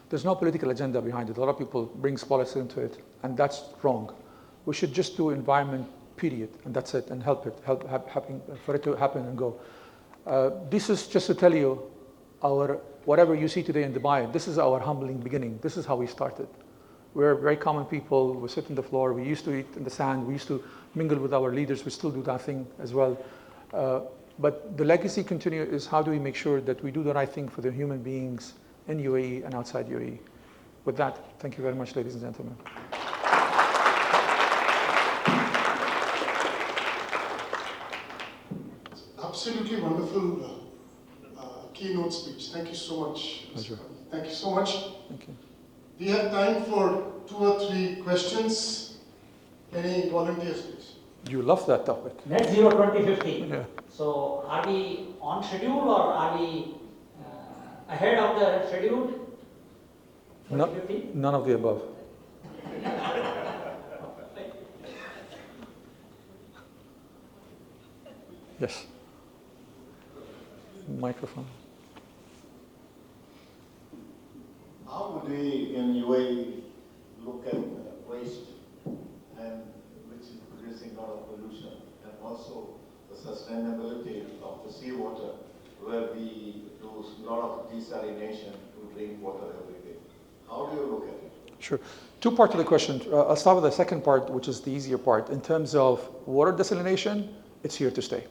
There's no political agenda behind it. A lot of people bring policy into it, and that's wrong. We should just do environment, period, and that's it, and help for it to happen and go. This is just to tell you, whatever you see today in Dubai, this is our humbling beginning. This is how we started. We're very common people. We sit on the floor. We used to eat in the sand. We used to mingle with our leaders. We still do that thing as well. But the legacy continue is how do we make sure that we do the right thing for the human beings in UAE and outside UAE. With that, thank you very much, ladies and gentlemen. absolutely wonderful keynote speech. Thank you so much. Pleasure. Thank you so much. Thank you. We have time for 2 or 3 questions. Any volunteers, please? You love that topic. Net zero 2050. Yeah. So are we on schedule or are we ahead of the schedule? 2050? None of the above. Yes. Microphone. How would we in UAE look at waste and which is producing a lot of pollution, and also the sustainability of the seawater, where we do a lot of desalination to drink water every day? How do you look at it? Sure. Two parts of the question. I'll start with the second part, which is the easier part. In terms of water desalination, it's here to stay.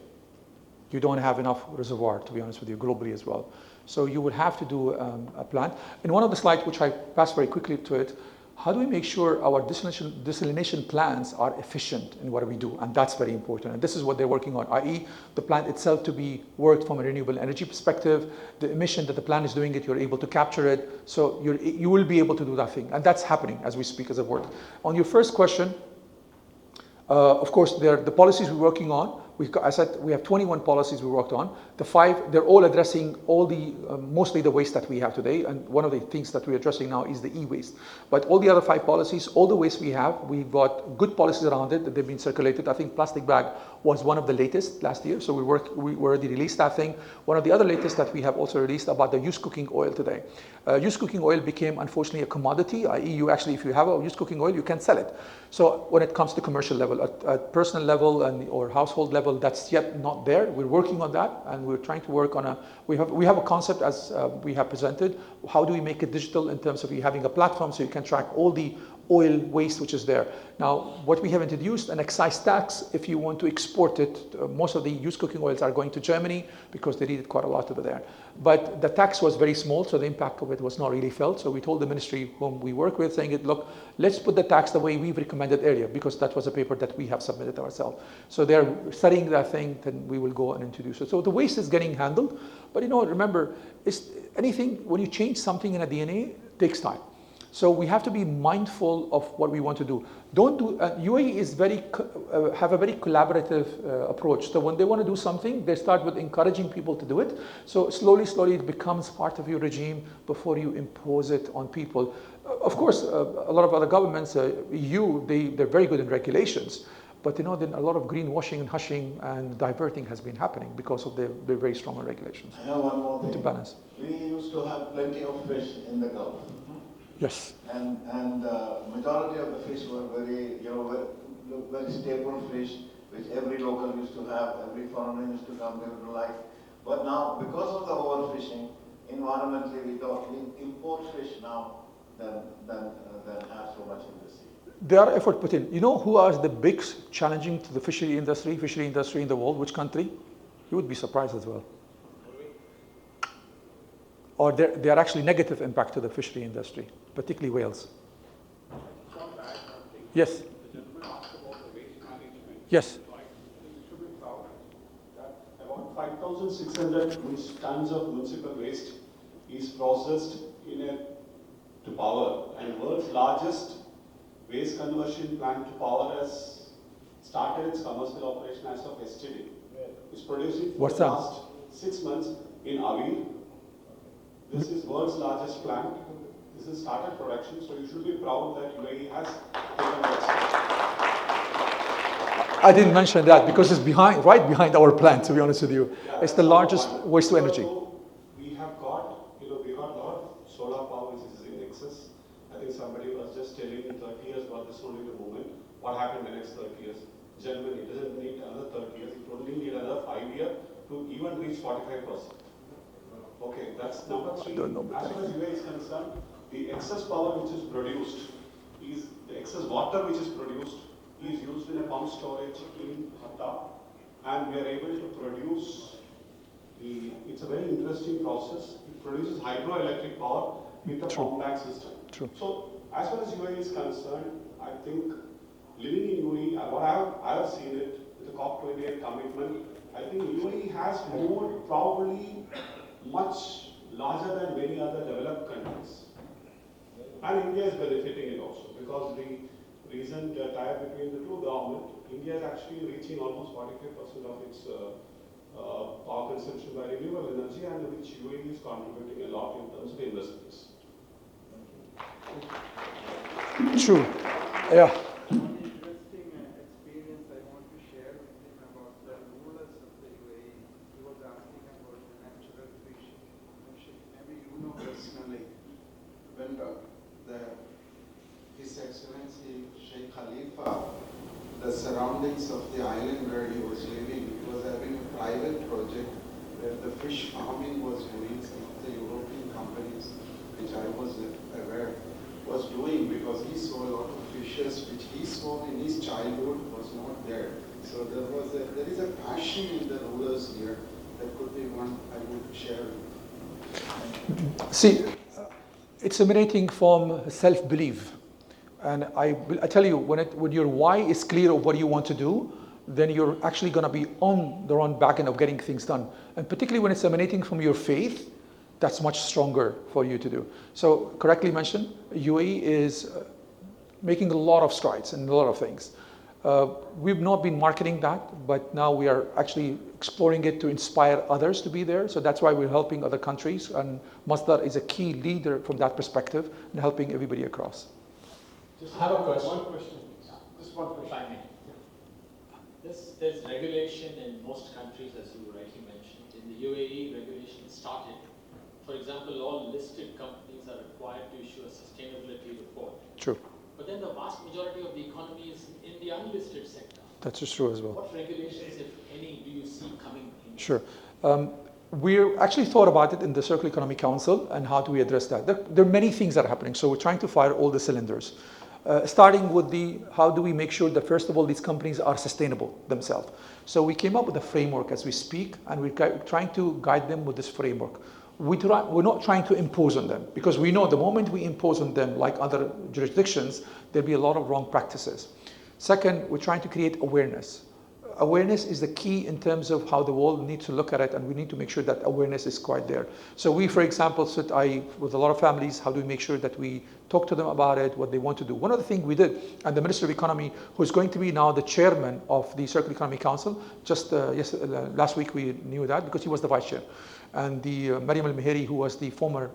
You don't have enough reservoir, to be honest with you, globally as well. So you would have to do a plant. In one of the slides, which I passed very quickly to it, how do we make sure our desalination plants are efficient in what we do? And that's very important. And this is what they're working on, i.e. the plant itself to be worked from a renewable energy perspective, the emission that the plant is doing it, you're able to capture it. So you will be able to do that thing. And that's happening as we speak as a word. On your first question, of course, the policies we're working on. I said we have 21 policies we worked on. The 5, they're all addressing all the, mostly the waste that we have today. And one of the things that we're addressing now is the e-waste. But all the other 5 policies, all the waste we have, we've got good policies around it that they've been circulated. I think plastic bag was one of the latest last year. So we already released that thing. One of the other latest that we have also released about the used cooking oil today. Used cooking oil became, unfortunately, a commodity, i.e. you actually, if you have a used cooking oil, you can sell it. So when it comes to commercial level, at personal level or household level, that's yet not there. We're working on that, and we're trying to work on we have a concept as we have presented. How do we make it digital in terms of you having a platform so you can track all the oil waste which is there. Now, what we have introduced, an excise tax if you want to export it. Most of the used cooking oils are going to Germany because they need it quite a lot over there. But the tax was very small, so the impact of it was not really felt. So we told the ministry whom we work with, saying, look, let's put the tax the way we've recommended earlier, because that was a paper that we have submitted ourselves. So they're studying that thing, then we will go and introduce it. So the waste is getting handled. But remember, anything, when you change something in a DNA, it takes time. So we have to be mindful of what we want to do. UAE is have a very collaborative approach. So when they want to do something, they start with encouraging people to do it. So slowly it becomes part of your regime before you impose it on people. Of course, a lot of other governments, EU, they're very good in regulations. But then a lot of greenwashing and hushing and diverting has been happening because of their very strong regulations. I have one more thing. To balance. We used to have plenty of fish in the Gulf. Yes. And majority of the fish were very staple fish, which every local used to have, every foreigner used to come, they would like. But now, because of the overfishing, environmentally we import fish now than have so much in the sea. There are effort put in. You know who are the big challenging to the fishery industry in the world? Which country? You would be surprised as well. Or they are actually negative impact to the fishery industry, particularly whales. Yes. Yes. You should be proud that about 5,600 tons of municipal waste is processed to power, and world's largest waste conversion plant to power has started its commercial operation as of yesterday. It's producing for the last 6 months in Avil. This is world's largest plant. This has started production, so you should be proud that UAE has taken that step. I didn't mention that because it's right behind our plant, to be honest with you. Yeah, it's the largest waste to energy. We have got, we got a lot of solar power which is in excess. I think somebody was just telling me 30 years what this only the moment. What happened in the next 30 years? Germany doesn't need another 30 years. It only need another 5 years to even reach 45%. Okay, that's number 3. As far as UAE is concerned, the excess power which is produced the excess water which is produced is used in a pump storage in Qatar, and we are able to produce it's a very interesting process. It produces hydroelectric power with a pump back system. True. So as far as UAE is concerned, I think living in UAE, what I have seen it with the COP28 commitment, I think UAE has more, probably much larger than many other developed countries. And India is benefiting it also, because the recent tie between the two governments, India is actually reaching almost 45% of its power consumption by renewable energy, and which UAE is contributing a lot in terms of investments. True. Yeah. One interesting experience I want to share with him about the rulers of the UAE. He was asking about the natural fish. Maybe you know personally, when His Excellency Sheikh Khalifa, the surroundings of the island where he was living, he was having a private project where the fish farming was doing. Some of the European companies, which I was aware, was doing, because he saw a lot of fishes which he saw in his childhood was not there. So there is a passion in the rulers here that could be one I would share. See, it's emanating from self-belief. And I tell you, when your why is clear of what you want to do, then you're actually going to be on the run back end of getting things done. And particularly when it's emanating from your faith, that's much stronger for you to do. So correctly mentioned, UAE is making a lot of strides in a lot of things. We've not been marketing that, but now we are actually exploring it to inspire others to be there. So that's why we're helping other countries, and Masdar is a key leader from that perspective in helping everybody across. Just have a question. One question. Just one question. There's regulation in most countries, as you rightly mentioned. In the UAE, regulation started. For example, all listed companies are required to issue a sustainability report. True. But then the vast majority of the economy is in the unlisted sector. That's just true as well. What regulations, if any, do you see coming in? Sure. We actually thought about it in the Circular Economy Council, and how do we address that? There are many things that are happening, so we're trying to fire all the cylinders. Starting with how do we make sure that, first of all, these companies are sustainable themselves. So we came up with a framework as we speak, and we're trying to guide them with this framework. We're not trying to impose on them, because we know the moment we impose on them, like other jurisdictions, there'll be a lot of wrong practices. Second, we're trying to create awareness. Awareness is the key in terms of how the world needs to look at it, and we need to make sure that awareness is quite there. So we, for example, with a lot of families, how do we make sure that we talk to them about it, what they want to do? One of the things we did, and the Minister of Economy, who's going to be now the chairman of the Circular Economy Council, just last week we knew that, because he was the vice chair. And the Mariam Al-Meheri, who was the former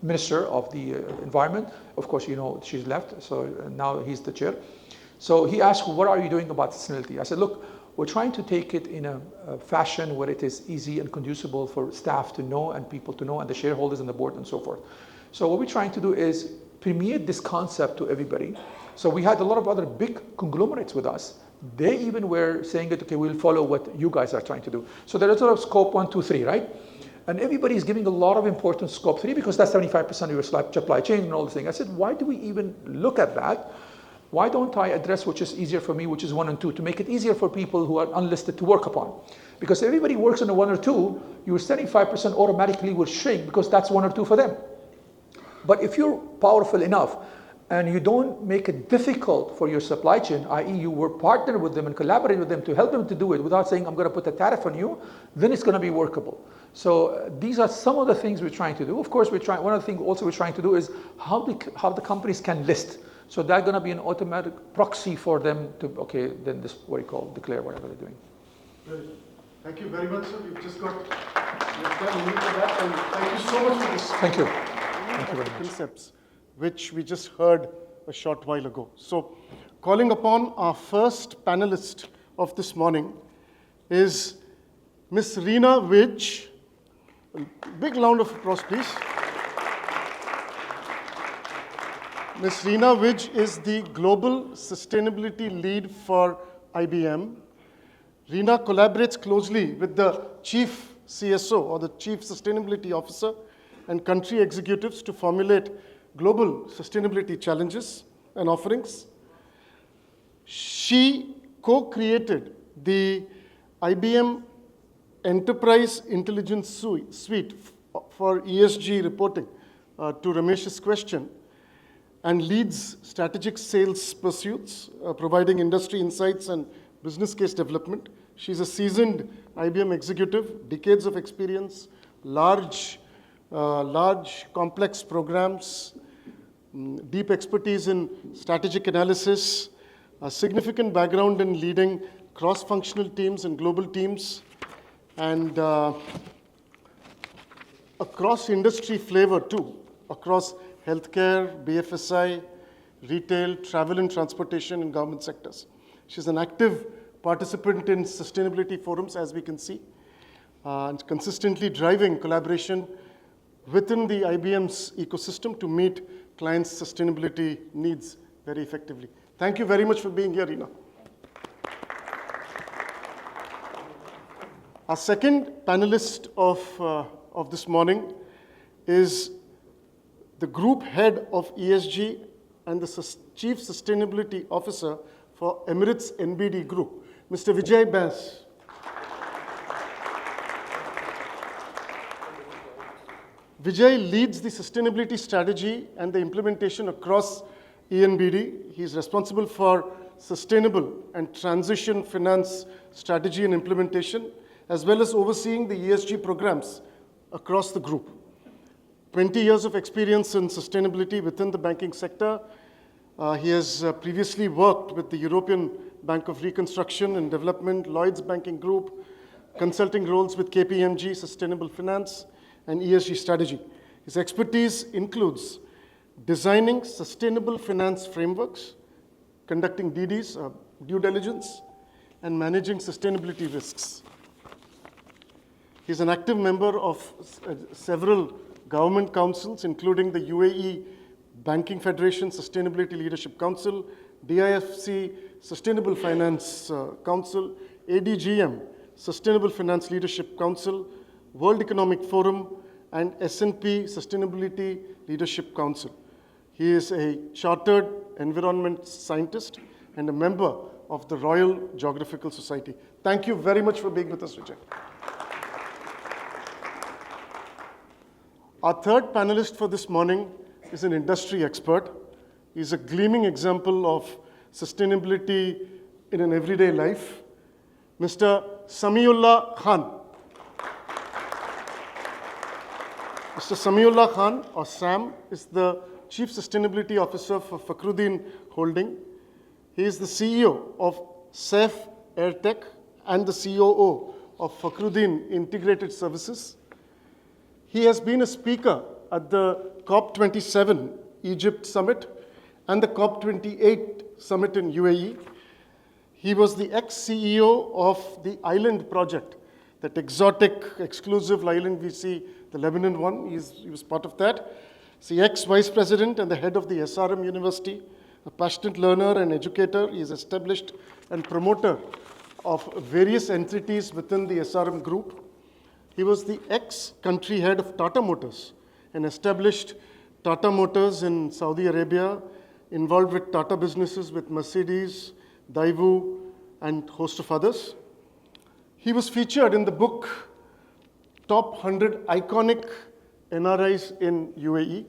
Minister of the Environment, of course, you know, she's left, so now he's the chair. So he asked, what are you doing about sustainability? I said, look, we're trying to take it in a fashion where it is easy and conducible for staff to know, and people to know, and the shareholders and the board and so forth. So what we're trying to do is permeate this concept to everybody. So we had a lot of other big conglomerates with us. They even were saying that, okay, we'll follow what you guys are trying to do. So there is sort of scope 1, 2, 3, right? And everybody is giving a lot of importance to scope 3, because that's 75% of your supply chain and all this thing. I said, why do we even look at that? Why don't I address which is easier for me, which is 1 and 2, to make it easier for people who are unlisted to work upon? Because everybody works on a 1 or 2, your 75% automatically will shrink, because that's 1 or 2 for them. But if you're powerful enough and you don't make it difficult for your supply chain, i.e. you work partner with them and collaborate with them to help them to do it without saying, I'm going to put a tariff on you, then it's going to be workable. So these are some of the things we're trying to do. Of course, one of the things also we're trying to do is how the companies can list. So that's going to be an automatic proxy for them to, okay, then this, what you call, declare whatever they're doing. Great. Thank you very much, sir. You've just got time for that, and thank you so much for this. Thank you. Thank you very much. Concepts, which we just heard a short while ago. So, calling upon our first panelist of this morning is Ms. Reena Widge. Big round of applause, please. Ms. Reena Widge is the Global Sustainability Lead for IBM. Reena collaborates closely with the Chief CSO, or the Chief Sustainability Officer, and country executives to formulate global sustainability challenges and offerings. She co-created the IBM Enterprise Intelligence Suite for ESG reporting, to Ramesh's question. and leads strategic sales pursuits, providing industry insights and business case development. She's a seasoned IBM executive, decades of experience, large complex programs, deep expertise in strategic analysis, a significant background in leading cross-functional teams and global teams, and a cross-industry flavor too, across healthcare, BFSI, retail, travel and transportation, and government sectors. She's an active participant in sustainability forums, as we can see, and consistently driving collaboration within the IBM's ecosystem to meet clients' sustainability needs very effectively. Thank you very much for being here, Reena. Our second panelist of this morning is the Group Head of ESG and the Chief Sustainability Officer for Emirates NBD Group, Mr. Vijay Bass. Vijay leads the sustainability strategy and the implementation across ENBD. He is responsible for sustainable and transition finance strategy and implementation, as well as overseeing the ESG programs across the group. 20 years of experience in sustainability within the banking sector. He has previously worked with the European Bank of Reconstruction and Development, Lloyds Banking Group, consulting roles with KPMG, Sustainable Finance, and ESG strategy. His expertise includes designing sustainable finance frameworks, conducting DDs, due diligence, and managing sustainability risks. He's an active member of several government councils, including the UAE Banking Federation Sustainability Leadership Council, DIFC Sustainable Finance Council, ADGM Sustainable Finance Leadership Council, World Economic Forum, and S&P Sustainability Leadership Council. He is a chartered environment scientist and a member of the Royal Geographical Society. Thank you very much for being with us, Vijay. Our third panelist for this morning is an industry expert. He's a gleaming example of sustainability in an everyday life, Mr. Samiullah Khan. Mr. Samiullah Khan, or Sam, is the Chief Sustainability Officer for Fakhruddin Holding. He is the CEO of Saif Airtech and the COO of Fakhruddin Integrated Services. He has been a speaker at the COP27 Egypt Summit and the COP28 Summit in UAE. He was the ex-CEO of the Island Project, that exotic, exclusive island we see, the Lebanon one. He was part of that. He's the ex-vice president and the head of the SRM University, a passionate learner and educator. He is established and promoter of various entities within the SRM group. He was the ex-country head of Tata Motors and established Tata Motors in Saudi Arabia, involved with Tata businesses with Mercedes, Daewoo, and a host of others. He was featured in the book Top 100 Iconic NRIs in UAE.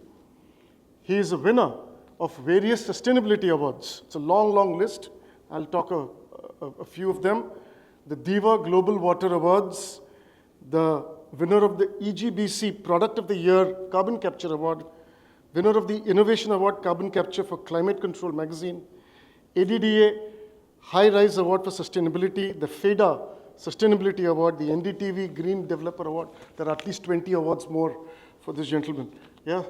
He is a winner of various sustainability awards. It's a long, long list. I'll talk a few of them. The Diva Global Water Awards, the winner of the EGBC Product of the Year Carbon Capture Award, winner of the Innovation Award Carbon Capture for Climate Control Magazine, ADDA High Rise Award for Sustainability, the FEDA Sustainability Award, the NDTV Green Developer Award. There are at least 20 awards more for this gentleman. Yeah.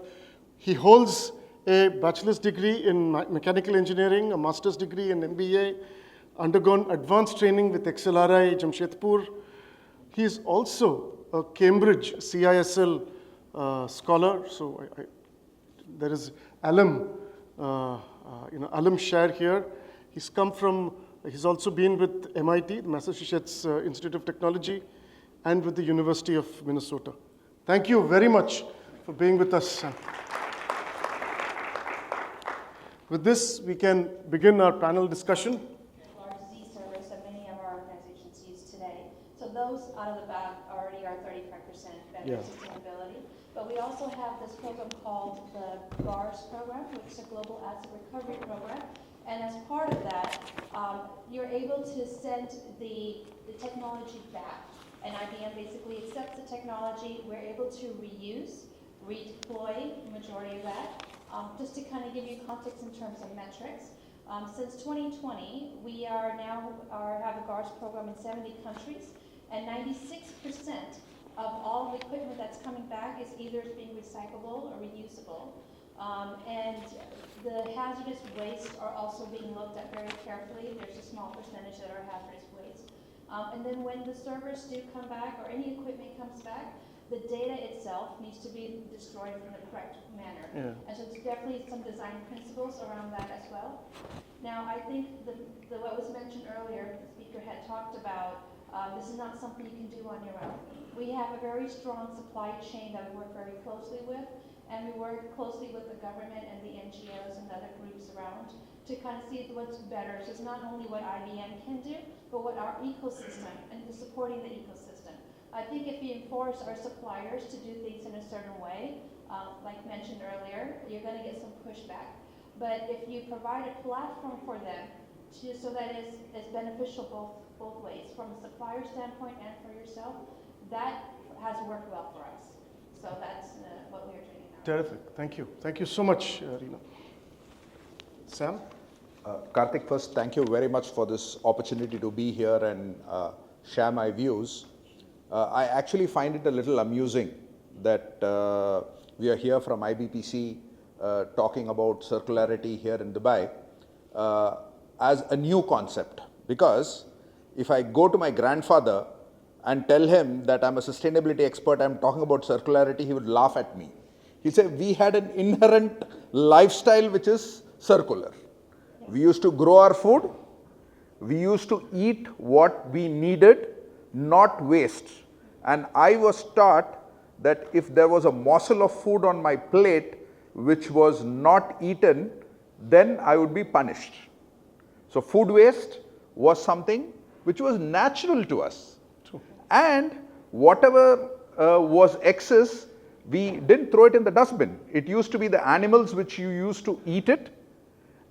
He holds a bachelor's degree in mechanical engineering, a master's degree in MBA, undergone advanced training with XLRI Jamshedpur. He is also a Cambridge CISL scholar, so there is alum share here. He's also been with MIT, the Massachusetts Institute of Technology, and with the University of Minnesota. Thank you very much for being with us, Sam. With this, we can begin our panel discussion. Large Z servers that many of our organizations use today. So those out of the back already are 35% better sustainability. But but we also have this program called the GARS program, which is a Global Asset Recovery Program. And as part of that, you're able to send the technology back. And IBM basically accepts the technology. We're able to reuse, redeploy the majority of that. Just to kind of give you context in terms of metrics, since 2020, we have a GARS program in 70 countries, and 96% of all the equipment that's coming back is either being recyclable or reusable. And the hazardous waste are also being looked at very carefully. There's a small percentage that are hazardous waste. And then when the servers do come back or any equipment comes back, the data itself needs to be destroyed in the correct manner. Yeah. And so there's definitely some design principles around that as well. Now, I think what was mentioned earlier, the speaker had talked about, this is not something you can do on your own. We have a very strong supply chain that we work very closely with, and we work closely with the government and the NGOs and other groups around to kind of see what's better. So it's not only what IBM can do, but what our ecosystem and supporting the ecosystem. I think if we enforce our suppliers to do things in a certain way, like mentioned earlier, you're going to get some pushback. But if you provide a platform for them so that it's beneficial both ways, from a supplier standpoint and for yourself, that has worked well for us. So that's what we are doing now. Terrific. Thank you. Thank you so much, Reena. Sam? Karthik, first, thank you very much for this opportunity to be here and share my views. I actually find it a little amusing that we are here from IBPC talking about circularity here in Dubai as a new concept. Because if I go to my grandfather and tell him that I'm a sustainability expert, I'm talking about circularity, he would laugh at me. He said, we had an inherent lifestyle which is circular. We used to grow our food, we used to eat what we needed, not waste. And I was taught that if there was a morsel of food on my plate which was not eaten, then I would be punished. So food waste was something which was natural to us. True. And whatever was excess, we didn't throw it in the dustbin. It used to be the animals which you used to eat it,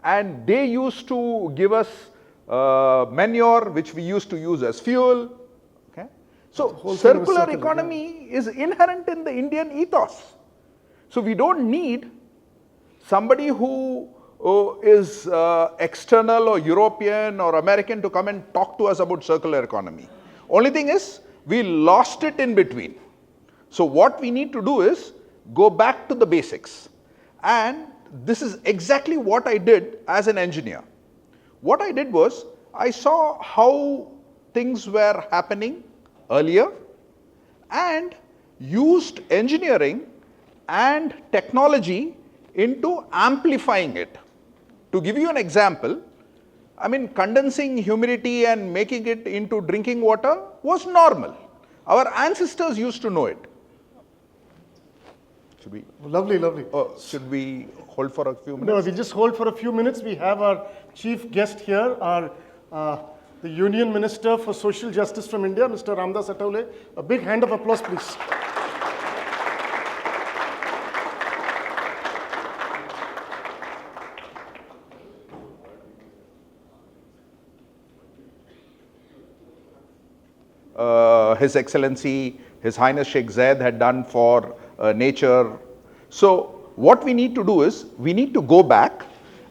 and they used to give us manure which we used to use as fuel. Okay? So circular economy is inherent in the Indian ethos. So we don't need somebody who is external or European or American to come and talk to us about circular economy. Only thing is, we lost it in between. So what we need to do is go back to the basics. And this is exactly what I did as an engineer. What I did was, I saw how things were happening earlier and used engineering and technology into amplifying it. To give you an example, I mean, condensing humidity and making it into drinking water was normal. Our ancestors used to know it. Should we? Lovely, lovely. Should we hold for a few minutes? No, we just hold for a few minutes. We have our chief guest here, the Union Minister for Social Justice from India, Mr. Ramdas Atawale. A big hand of applause, please. His Excellency, His Highness Sheikh Zayed had done for nature. So what we need to do is, we need to go back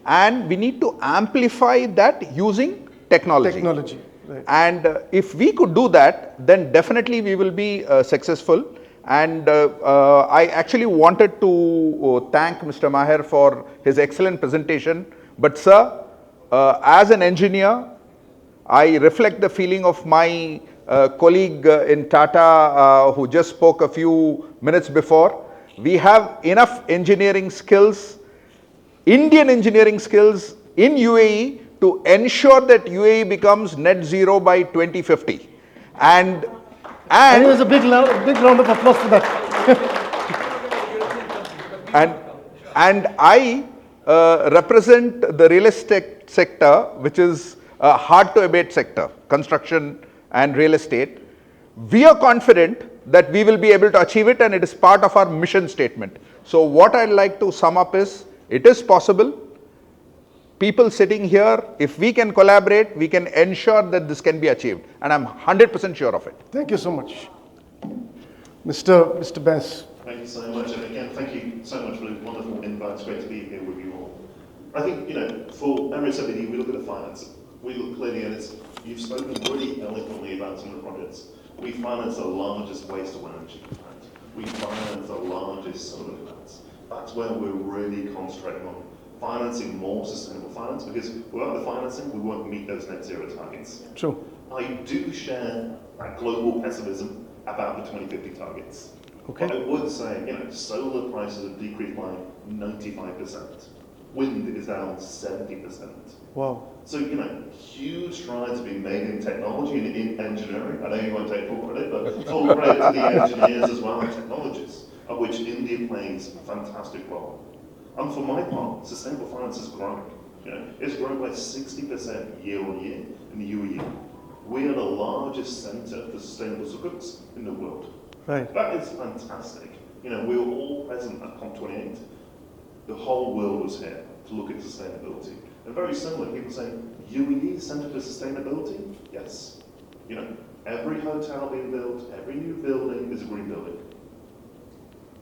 and we need to amplify that using technology. Right. And if we could do that, then definitely we will be successful. And I actually wanted to thank Mr. Maher for his excellent presentation. But sir, as an engineer, I reflect the feeling of my colleague in Tata who just spoke a few minutes before. We have enough engineering skills, Indian engineering skills in UAE to ensure that UAE becomes net zero by 2050. And there's a big round of applause for that. and I represent the real estate sector, which is a hard to abate sector, construction and real estate. We are confident that we will be able to achieve it, and it is part of our mission statement. So what I'd like to sum up is, it is possible. People sitting here, if we can collaborate, we can ensure that this can be achieved, and I'm 100% sure of it. Thank you so much. Mr. Bass. Thank you so much, and again, thank you so much for the wonderful invite. It's great to be here with you all. I think, for Emirates OBD, we look at the finance. We look clearly, and you've spoken really eloquently about some of the projects. We finance the largest waste-to-energy plant. We finance the largest solar plants. That's where we're really concentrating on financing more sustainable finance, because without the financing, we won't meet those net zero targets. True. I do share that global pessimism about the 2050 targets. Okay. But I would say, solar prices have decreased by 95%. Wind is down 70%. Wow. So, huge strides have been made in technology and in engineering. I know you won't take full credit, but full credit to the engineers as well and technologists, of which India plays a fantastic role. And for my part, sustainable finance is growing. It's grown by 60% year on year in the UAE. We are the largest centre for sustainable sukuks in the world. Right. That is fantastic. We were all present at COP28. The whole world was here to look at sustainability. And very similar, people saying, UAE Centre for Sustainability? Yes. Every hotel being built, every new building is a green building.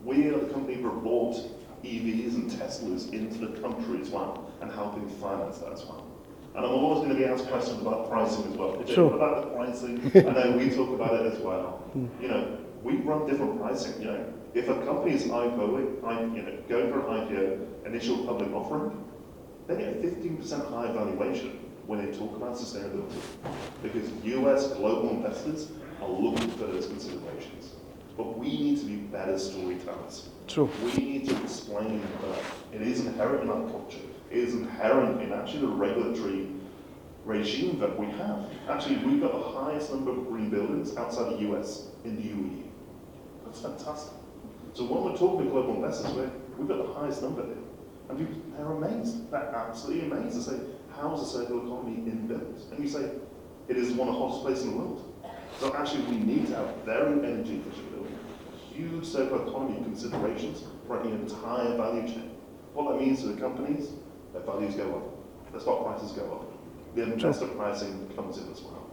We are the company that brought EVs and Teslas into the country as well, and helping finance that as well. And I'm always going to be asked questions about pricing as well. Sure. About the pricing, I know we talk about it as well. We run different pricing. If a company is IPO, going for an IPO, initial public offering, they get a 15% higher valuation when they talk about sustainability, because US global investors are looking for those considerations. But we need to be better storytellers. True. We need to explain that it is inherent in our culture. It is inherent in actually the regulatory regime that we have. Actually, we've got the highest number of green buildings outside the US in the UAE. That's fantastic. So when we're talking to global investors, we've got the highest number here. And people, they're amazed. They're absolutely amazed. They say, how is the circular economy in buildings? And you say, it is one of the hottest places in the world. So actually, we need to have very energy efficient building, huge circular economy considerations for the entire value chain. What that means to the companies, their values go up, their stock prices go up, the investor pricing comes in as well.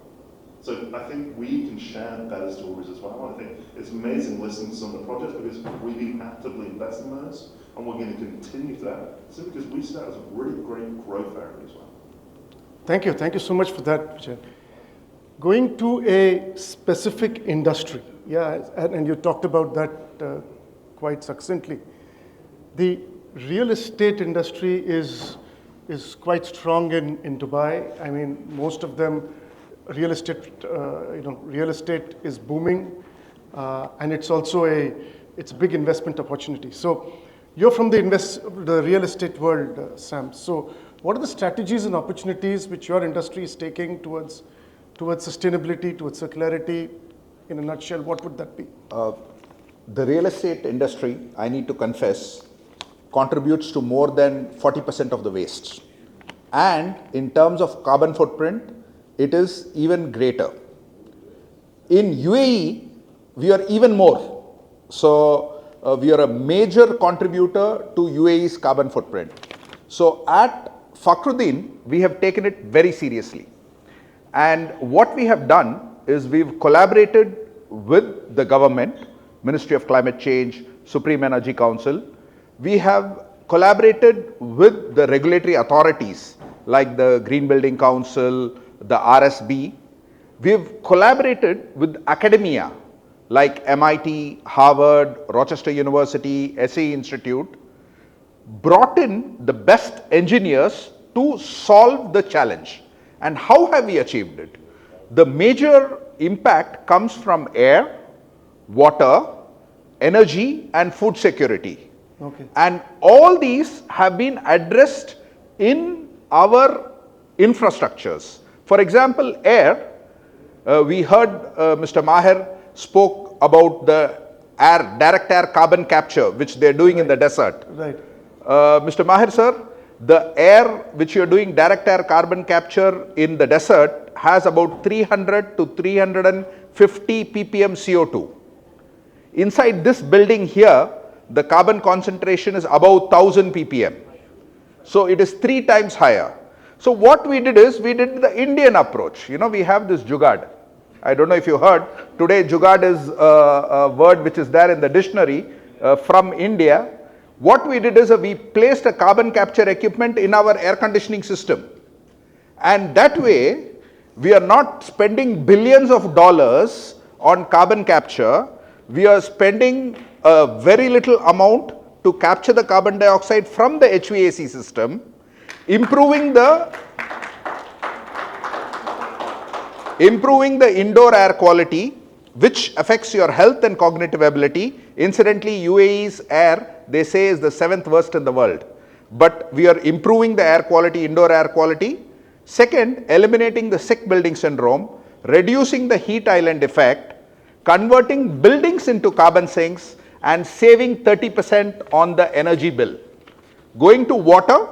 So I think we can share better stories as well. I think it's amazing listening to some of the projects, because we've been actively investing in those, and we're going to continue that, simply because we see that as a really great growth area as well. Thank you. Thank you so much for that, Vijay. Going to a specific industry, and you talked about that quite succinctly. The real estate industry is quite strong in Dubai. I mean, most of them, real estate is booming, and it's also a big investment opportunity. So you're from the real estate world, Sam. So what are the strategies and opportunities which your industry is taking towards sustainability, towards circularity? In a nutshell, what would that be? The real estate industry, I need to confess, contributes to more than 40% of the waste. And in terms of carbon footprint, it is even greater. In UAE, we are even more. So we are a major contributor to UAE's carbon footprint. So at Fakhruddin, we have taken it very seriously. And what we have done is we've collaborated with the government, Ministry of Climate Change, Supreme Energy Council. We have collaborated with the regulatory authorities like the Green Building Council, the RSB. We've collaborated with academia like MIT, Harvard, Rochester University, SE Institute, brought in the best engineers to solve the challenge. And how have we achieved it? The major impact comes from air, water, energy, and food security. Okay. And all these have been addressed in our infrastructures. For example, air, we heard Mr. Maher spoke about the direct air carbon capture, which they're doing in the desert. Right. Mr. Maher, sir, the air which you're doing direct air carbon capture in the desert has about 300 to 350 ppm CO2. Inside this building here, the carbon concentration is above 1000 ppm. So it is 3 times higher. So what we did is, we did the Indian approach. You know, we have this jugaad. I don't know if you heard, today jugaad is a word which is there in the dictionary from India. What we did is we placed a carbon capture equipment in our air conditioning system. And that way, we are not spending billions of dollars on carbon capture. We are spending a very little amount to capture the carbon dioxide from the HVAC system, improving the indoor air quality, which affects your health and cognitive ability. Incidentally, UAE's air, they say, is the 7th worst in the world. But we are improving the air quality, indoor air quality. Second, eliminating the sick building syndrome, reducing the heat island effect, converting buildings into carbon sinks, and saving 30% on the energy bill. Going to water,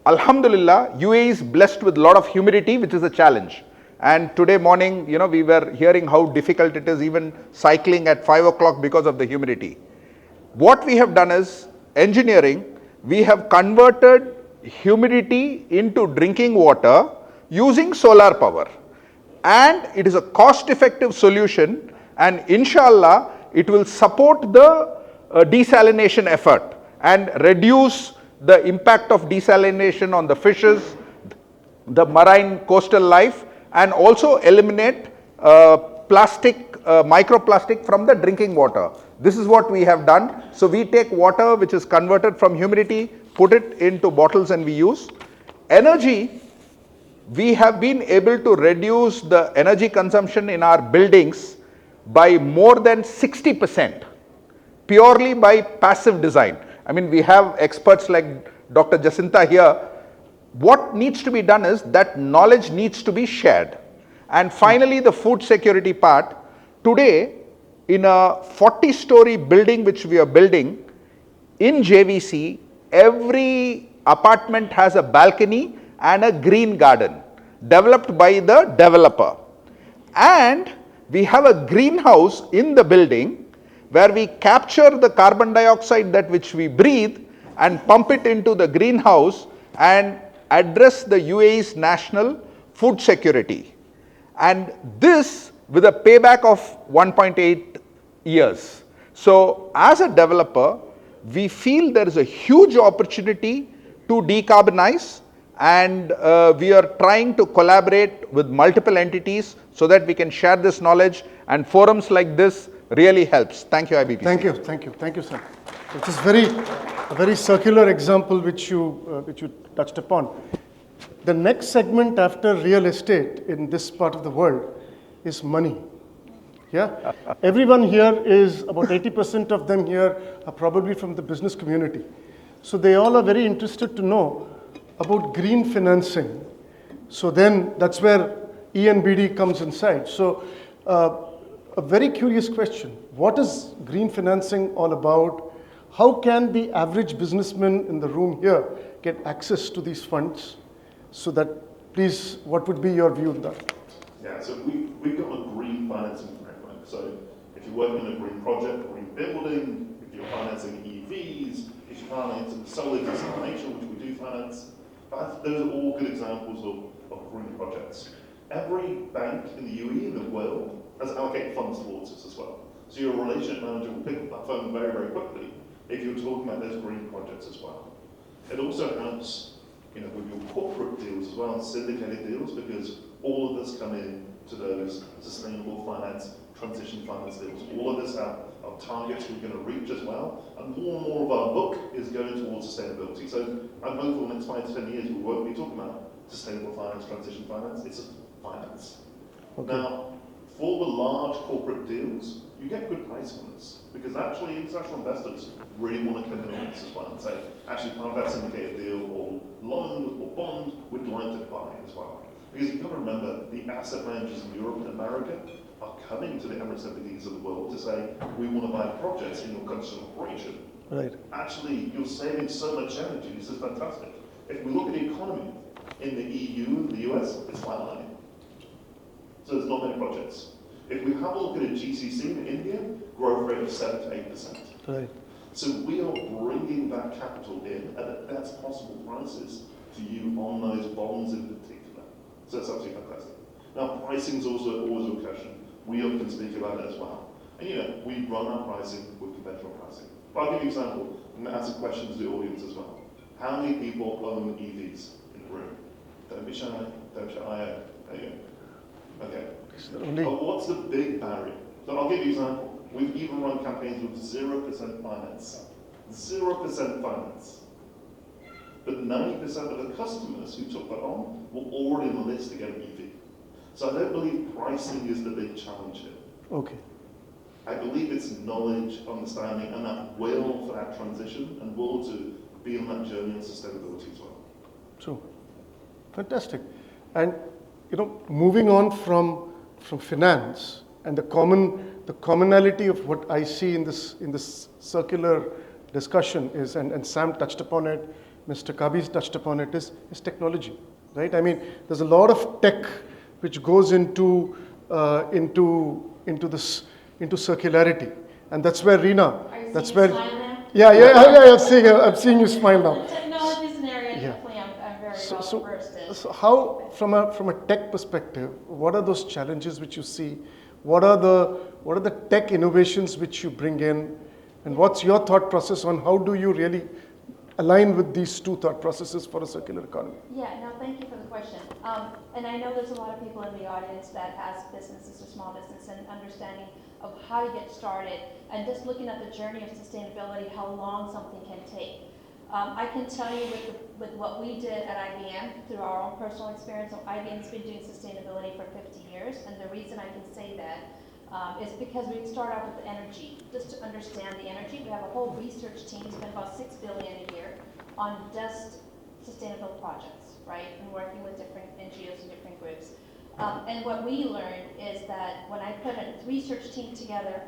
Alhamdulillah, UAE is blessed with a lot of humidity, which is a challenge. And today morning, you know, we were hearing how difficult it is even cycling at 5 o'clock because of the humidity. What we have done is, engineering, we have converted humidity into drinking water using solar power. And it is a cost-effective solution, and inshallah, it will support the desalination effort and reduce the impact of desalination on the fishes, the marine coastal life, and also eliminate microplastic from the drinking water. This is what we have done. So we take water which is converted from humidity, put it into bottles, and we use. Energy, we have been able to reduce the energy consumption in our buildings by more than 60%, purely by passive design. I mean, we have experts like Dr. Jacinta here. What needs to be done is that knowledge needs to be shared. And finally, the food security part. Today, in a 40-story building which we are building in JVC, every apartment has a balcony and a green garden developed by the developer. And we have a greenhouse in the building where we capture the carbon dioxide that which we breathe and pump it into the greenhouse and address the UAE's national food security. And this with a payback of 1.8 years. So as a developer, we feel there is a huge opportunity to decarbonize, and we are trying to collaborate with multiple entities so that we can share this knowledge, and forums like this really helps. Thank you, IBPC. Thank you, sir. It is a very circular example which you touched upon. The next segment after real estate in this part of the world is money. Yeah, everyone here is, about 80% of them here are probably from the business community. So they all are very interested to know about green financing. So then that's where ENBD comes inside. So a very curious question. What is green financing all about? How can the average businessman in the room here get access to these funds? So that, please, what would be your view on that? Yeah, so we've got a green financing framework. So if you're working on a green project, green building, if you're financing EVs, if you're financing solar desalination, which we do finance, those are all good examples of green projects. Every bank in the UAE, in the world, has allocated funds towards this as well. So your relationship manager will pick up that phone very, very quickly if you're talking about those green projects as well. It also helps, you know, with your corporate deals as well, syndicated deals, because all of this come in to those sustainable finance, transition finance deals. All of this have targets we're going to reach as well, and more of our book is going towards sustainability. So I'm hopeful in the next 5 to 10 years we won't be talking about sustainable finance, transition finance, it's finance. Okay. Now, for the large corporate deals, you get good pricing on this, because actually international investors really want to come in on this as well and say, actually part of that syndicated deal or loan or bond, we'd like to buy as well. Because you've got to remember, the asset managers in Europe and America are coming to the Emirates MBDs of the world to say, we want to buy projects in your country of operation. Right. Actually, you're saving so much energy, this is fantastic. If we look at the economy in the EU and the US, it's flatlining. So there's not many projects. If we have a look at a GCC in India, growth rate of 7 to 8%. Right. So we are bringing that capital in at the best possible prices to you on those bonds in particular. So that's absolutely fantastic. Now, pricing is also always a question. We often speak about it as well. And we run our pricing with conventional pricing. But I'll give you an example and ask a question to the audience as well. How many people own EVs in the room? Don't be shy. Don't be shy. There you go. Okay. But what's the big barrier? So I'll give you an example. We've even run campaigns with 0% finance. 0% finance. But 90% of the customers who took that on were already on the list to get an EV. So I don't believe pricing is the big challenge here. Okay. I believe it's knowledge, understanding, and that will for that transition, and will to be on that journey of sustainability as well. True. Fantastic. And moving on from finance and the commonality of what I see in this circular discussion is, and Sam touched upon it, Mr. Kabi's touched upon it, is technology, right? I mean, there's a lot of tech which goes into circularity, and that's where Reena. That's where. Yeah. I'm seeing you smile now. Technology is an area definitely I'm very well versed in. So how, from a tech perspective, what are those challenges which you see? What are the tech innovations which you bring in, and what's your thought process on how do you really align with these two thought processes for a circular economy? Yeah, no, thank you for the question. And I know there's a lot of people in the audience that has businesses or small business and understanding of how to get started and just looking at the journey of sustainability, how long something can take. I can tell you with what we did at IBM through our own personal experience, so IBM's been doing sustainability for 50 years, and the reason I can say that is because we start off with energy. Just to understand the energy, we have a whole research team, spend about $6 billion a year on just sustainable projects, right? And working with different NGOs and different groups. And what we learned is that when I put a research team together,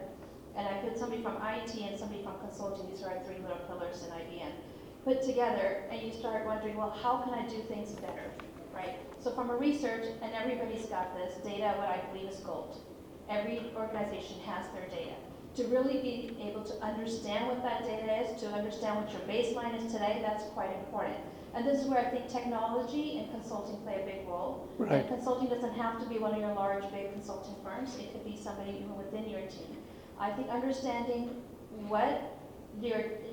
and I put somebody from IT and somebody from consulting, these are our three little pillars in IBM, put together, and you start wondering, well, how can I do things better, right? So from a research, and everybody's got this, data, what I believe is gold. Every organization has their data. To really be able to understand what that data is, to understand what your baseline is today, that's quite important. And this is where I think technology and consulting play a big role. Right. And consulting doesn't have to be one of your large, big consulting firms. It could be somebody even within your team. I think understanding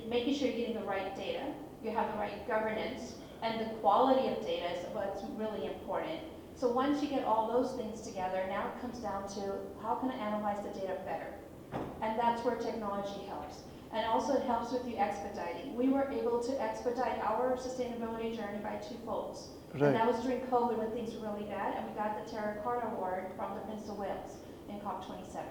making sure you're getting the right data, you have the right governance, and the quality of data is what's really important. So once you get all those things together, now it comes down to how can I analyze the data better? And that's where technology helps. And also it helps with you expediting. We were able to expedite our sustainability journey by twofolds. Right. And that was during COVID when things were really bad, and we got the Terra Carta Award from the Prince of Wales in COP27.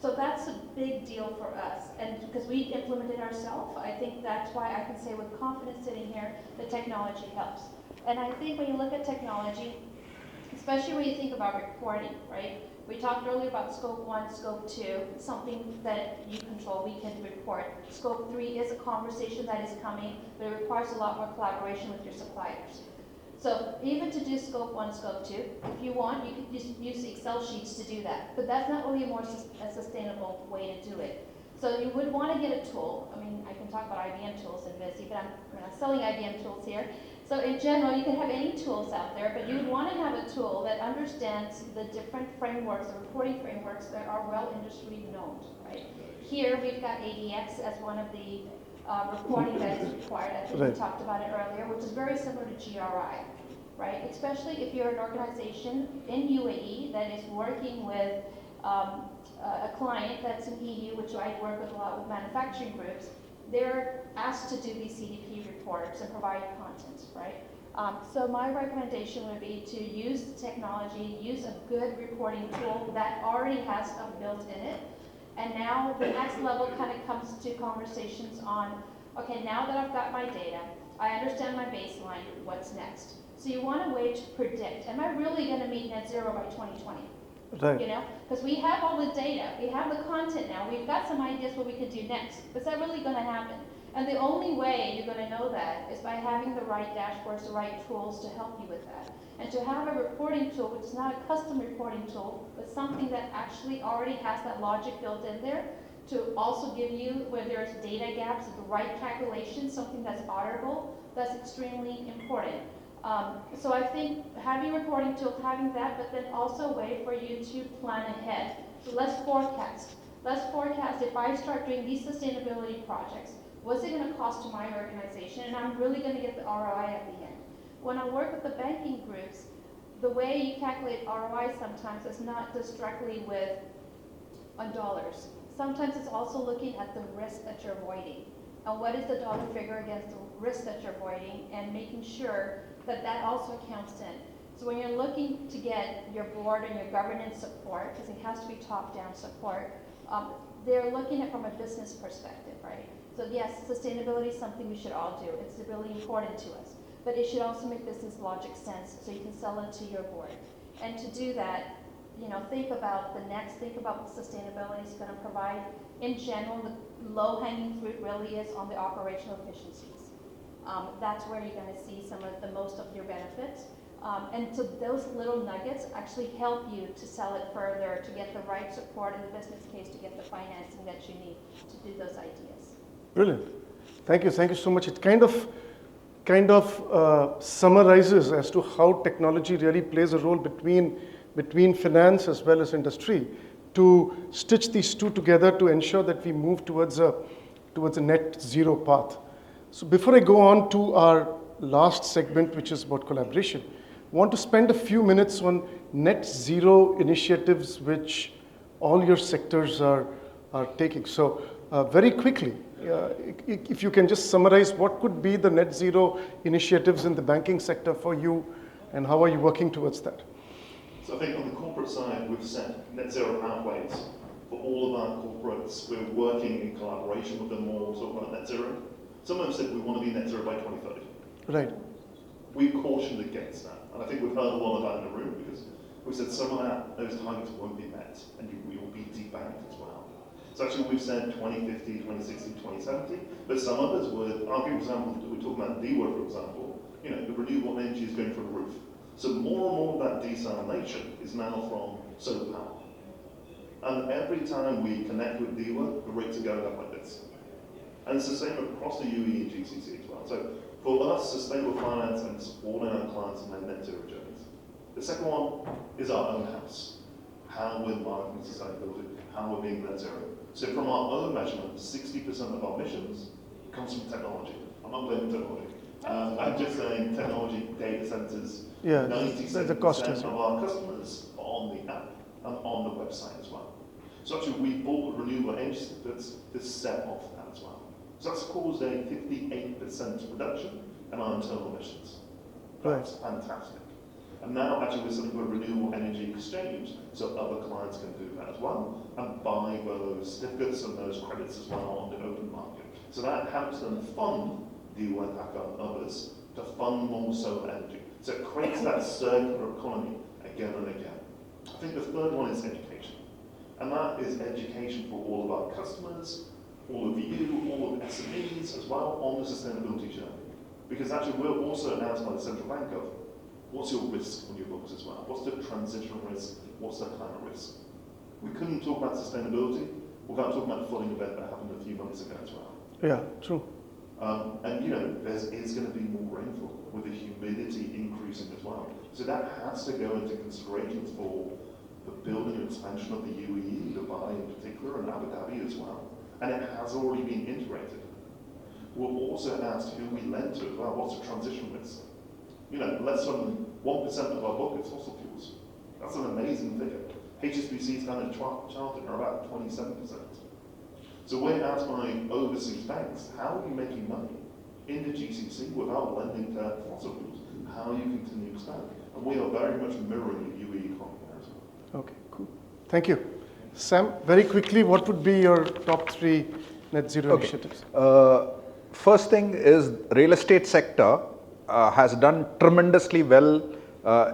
So that's a big deal for us, and because we implemented ourselves, I think that's why I can say with confidence sitting here that technology helps. And I think when you look at technology, especially when you think about reporting, right? We talked earlier about scope 1, scope 2, something that you control, we can report. Scope 3 is a conversation that is coming, but it requires a lot more collaboration with your suppliers. So even to do scope 1, scope 2, if you want, you could just use Excel sheets to do that. But that's not really a sustainable way to do it. So you would want to get a tool. I mean, I can talk about IBM tools in Busy, but we're not selling IBM tools here. So in general, you can have any tools out there, but you would want to have a tool that understands the different frameworks, the reporting frameworks that are well industry known, right? Here we've got ADX as one of the reporting that is required. I think we talked about it earlier, which is very similar to GRI, right? Especially if you're an organization in UAE that is working with a client that's in EU, which I work with a lot with manufacturing groups. They're asked to do these CDP reports and provide content, right? So my recommendation would be to use the technology, use a good reporting tool that already has stuff built in it. And now the next level kind of comes to conversations on, okay, now that I've got my data, I understand my baseline, what's next? So you want a way to predict, am I really going to meet net zero by 2020? Right. You know, because we have all the data, we have the content now, we've got some ideas what we could do next. Is that really going to happen? And the only way you're going to know that is by having the right dashboards, the right tools to help you with that. And to have a reporting tool, which is not a custom reporting tool, but something that actually already has that logic built in there, to also give you, where there's data gaps, the right calculation, something that's auditable, that's extremely important. So I think having reporting tools, having that, but then also a way for you to plan ahead. So let's forecast. Let's forecast if I start doing these sustainability projects, what's it going to cost to my organization? And I'm really going to get the ROI at the end. When I work with the banking groups, the way you calculate ROI sometimes is not just directly with on dollars. Sometimes it's also looking at the risk that you're avoiding. And what is the dollar figure against the risk that you're avoiding, and making sure that that also counts in. So when you're looking to get your board and your governance support, because it has to be top-down support, they're looking at it from a business perspective, right? So yes, sustainability is something we should all do. It's really important to us. But it should also make business logic sense so you can sell it to your board. And to do that, think about what sustainability is going to provide. In general, the low-hanging fruit really is on the operational efficiencies. That's where you're going to see some of the most of your benefits. And so those little nuggets actually help you to sell it further, to get the right support in the business case, to get the financing that you need to do those ideas. Brilliant. Thank you so much. It kind of summarizes as to how technology really plays a role between finance as well as industry to stitch these two together to ensure that we move towards a net zero path. So before I go on to our last segment, which is about collaboration, I want to spend a few minutes on net zero initiatives which all your sectors are taking. So very quickly, if you can just summarize what could be the net zero initiatives in the banking sector for you, and how are you working towards that? So I think on the corporate side, we've set net zero pathways for all of our corporates. We're working in collaboration with them all to talk about net zero. Some of them said we want to be net zero by 2030. Right. We cautioned against that, and I think we've heard a lot of that in the room, because we said some of those targets won't be met, and we will be debanked as well. So actually we've said 2050, 2060, 2070, but some others would, I'll give an example, we're talking about DWA, for example, the renewable energy is going through the roof. So more and more of that desalination is now from solar power. And every time we connect with DWA, the rates are going up like this. And it's the same across the UE and GCC as well. So for us, sustainable finance and supporting our clients in their net zero journeys. The second one is our own house. How we're marketing sustainability, how we're being net zero. So from our own measurement, 60% of our emissions comes from technology. I'm not blaming technology. I'm just saying technology, data centers, 97% of our customers are on the app and on the website as well. So actually we bought renewable energy certificates to set off that as well. So that's caused a 58% reduction in our internal emissions. That's fantastic. And now actually we're setting up a renewable energy exchange so other clients can do that as well and buy those certificates and those credits as well on the open market. So that helps them fund DWA and others to fund more solar energy. So it creates that circular economy again and again. I think the third one is education. And that is education for all of our customers, all of you, all of SMEs as well on the sustainability journey. Because actually we're also announced by the central bank of what's your risk on your books as well? What's the transition risk? What's the climate risk? We couldn't talk about sustainability without talking about the flooding event that happened a few months ago as well. Yeah, true. And there is going to be more rainfall with the humidity increasing as well. So that has to go into considerations for the building and expansion of the UAE, Dubai in particular, and Abu Dhabi as well. And it has already been integrated. We're also asked who we lend to as well. What's the transition risk? Less than 1% of our book is fossil fuels. That's an amazing figure. HSBC's kind of charted are about 27%. So we're asked by overseas banks, how are you making money in the GCC without lending to fossil fuels? How are you continuing to expand? And we are very much mirroring the UAE economy as well. Okay, cool. Thank you. Sam, very quickly, what would be your top 3 net zero initiatives? First thing is real estate sector has done tremendously well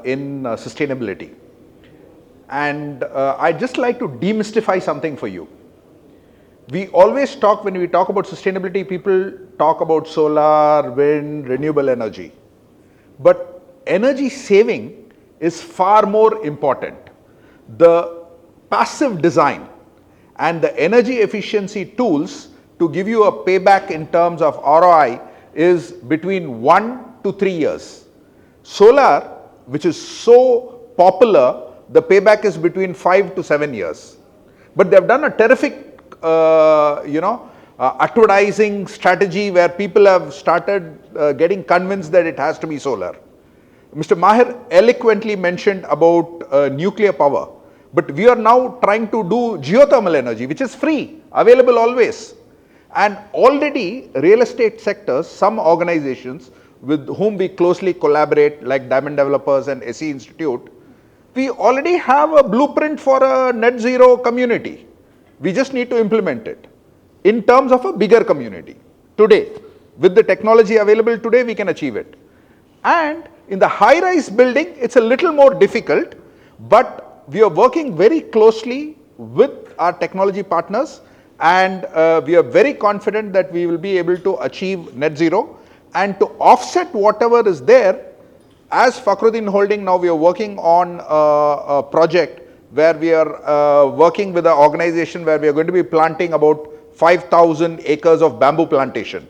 in sustainability. And I'd just like to demystify something for you. We always talk, when we talk about sustainability, people talk about solar, wind, renewable energy. But energy saving is far more important. The passive design and the energy efficiency tools to give you a payback in terms of ROI is between 1 to 3 years. Solar, which is so popular, the payback is between 5 to 7 years. But they have done a terrific, advertising strategy where people have started getting convinced that it has to be solar. Mr. Maher eloquently mentioned about nuclear power. But we are now trying to do geothermal energy, which is free, available always. And already real estate sectors, some organizations with whom we closely collaborate, like Diamond Developers and SE Institute, we already have a blueprint for a net zero community. We just need to implement it in terms of a bigger community. Today, with the technology available today, we can achieve it. And in the high-rise building, it's a little more difficult, but we are working very closely with our technology partners, and we are very confident that we will be able to achieve net zero. And to offset whatever is there, as Fakhruddin Holding, now we are working on a project where we are working with an organization where we are going to be planting about 5,000 acres of bamboo plantation.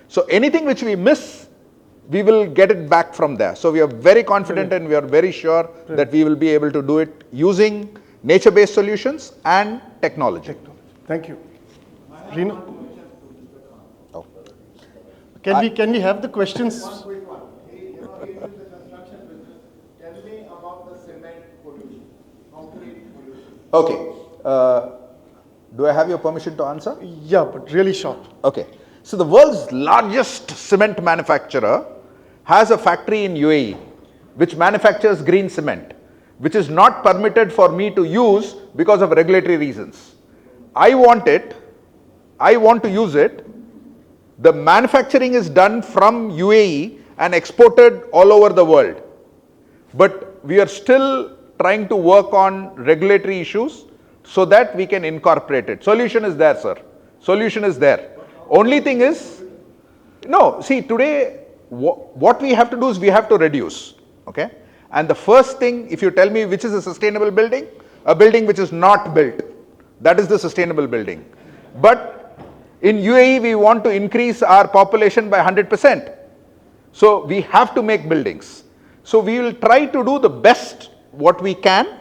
So anything which we miss, we will get it back from there. So we are very confident and we are very sure that we will be able to do it using nature-based solutions and technology. Thank you. Rino? Oh. Can we have the questions? One quick one. He's in the construction business. Tell me about the cement pollution, concrete pollution. Okay. Do I have your permission to answer? Yeah, but really short. Okay. So the world's largest cement manufacturer has a factory in UAE which manufactures green cement, which is not permitted for me to use because of regulatory reasons. I want it. I want to use it. The manufacturing is done from UAE and exported all over the world. But we are still trying to work on regulatory issues so that we can incorporate it. Solution is there, sir. Solution is there. Only thing is, no, see, today, what we have to do is we have to reduce, okay? And the first thing, if you tell me which is a sustainable building, a building which is not built, that is the sustainable building. But in UAE, we want to increase our population by 100%. So we have to make buildings. So we will try to do the best what we can.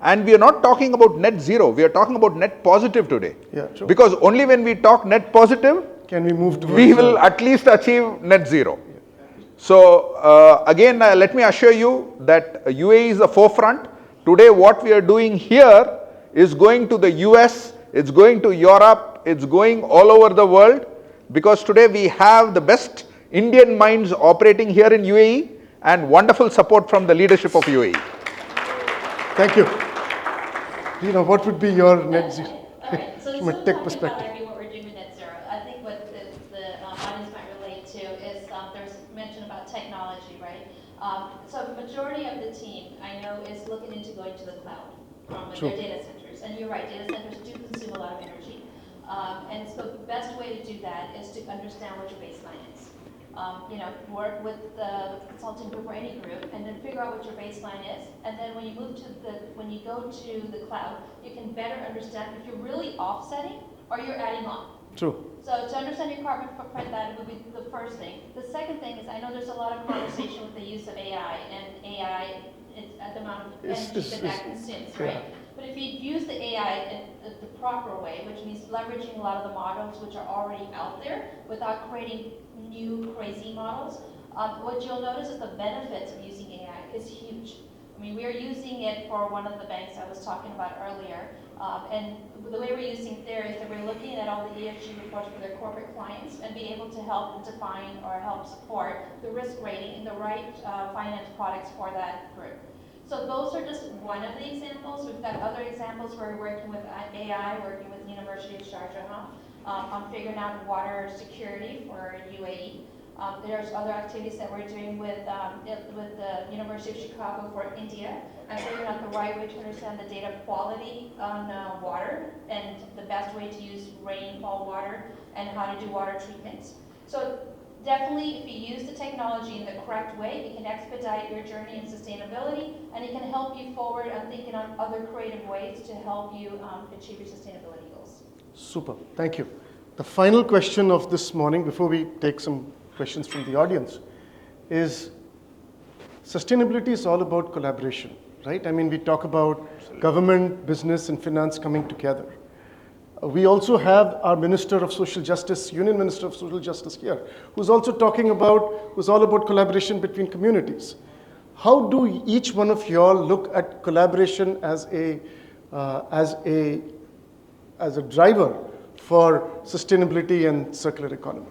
And we are not talking about net zero. We are talking about net positive today. Yeah, true. Because only when we talk net positive, can we move towards we will at least achieve net zero. So again, let me assure you that UAE is the forefront. Today, what we are doing here is going to the US, it's going to Europe, it's going all over the world, because today we have the best Indian minds operating here in UAE and wonderful support from the leadership of UAE. Thank you. Rino, what would be your net zero So from a tech perspective? What we're doing with net zero. I think what the audience might relate to is there's mention about technology, right? So the majority of the team I know is looking into going to the cloud from their data centers. And you're right, data centers do consume a lot of energy. And so the best way to do that is to understand what your baseline is. Work with the consulting group or any group, and then figure out what your baseline is. And then when you move to when you go to the cloud, you can better understand if you're really offsetting or you're adding on. True. So to understand your carbon footprint, that would be the first thing. The second thing is, I know there's a lot of conversation with the use of AI, and AI is at the amount of energy that consumes, right? But if you use the AI in the proper way, which means leveraging a lot of the models which are already out there without creating new crazy models, what you'll notice is the benefits of using AI is huge. I mean, we're using it for one of the banks I was talking about earlier, and the way we're using it there is that we're looking at all the ESG reports for their corporate clients and be able to help define or help support the risk rating and the right finance products for that group. So those are just one of the examples. We've got other examples where we're working with AI, working with the University of Sharjah on figuring out water security for UAE. There's other activities that we're doing with the University of Chicago for India, and figuring out the right way to understand the data quality on water and the best way to use rainfall water and how to do water treatments. So definitely, if you use the technology in the correct way, it can expedite your journey in sustainability, and it can help you forward on thinking on other creative ways to help you achieve your sustainability goals. Super, thank you. The final question of this morning, before we take some questions from the audience, is sustainability is all about collaboration, right? I mean, we talk about government, business, and finance coming together. We also have our Minister of Social Justice, Union Minister of Social Justice here, who's also talking about, who's all about collaboration between communities. How do each one of you all look at collaboration as a driver for sustainability and circular economy?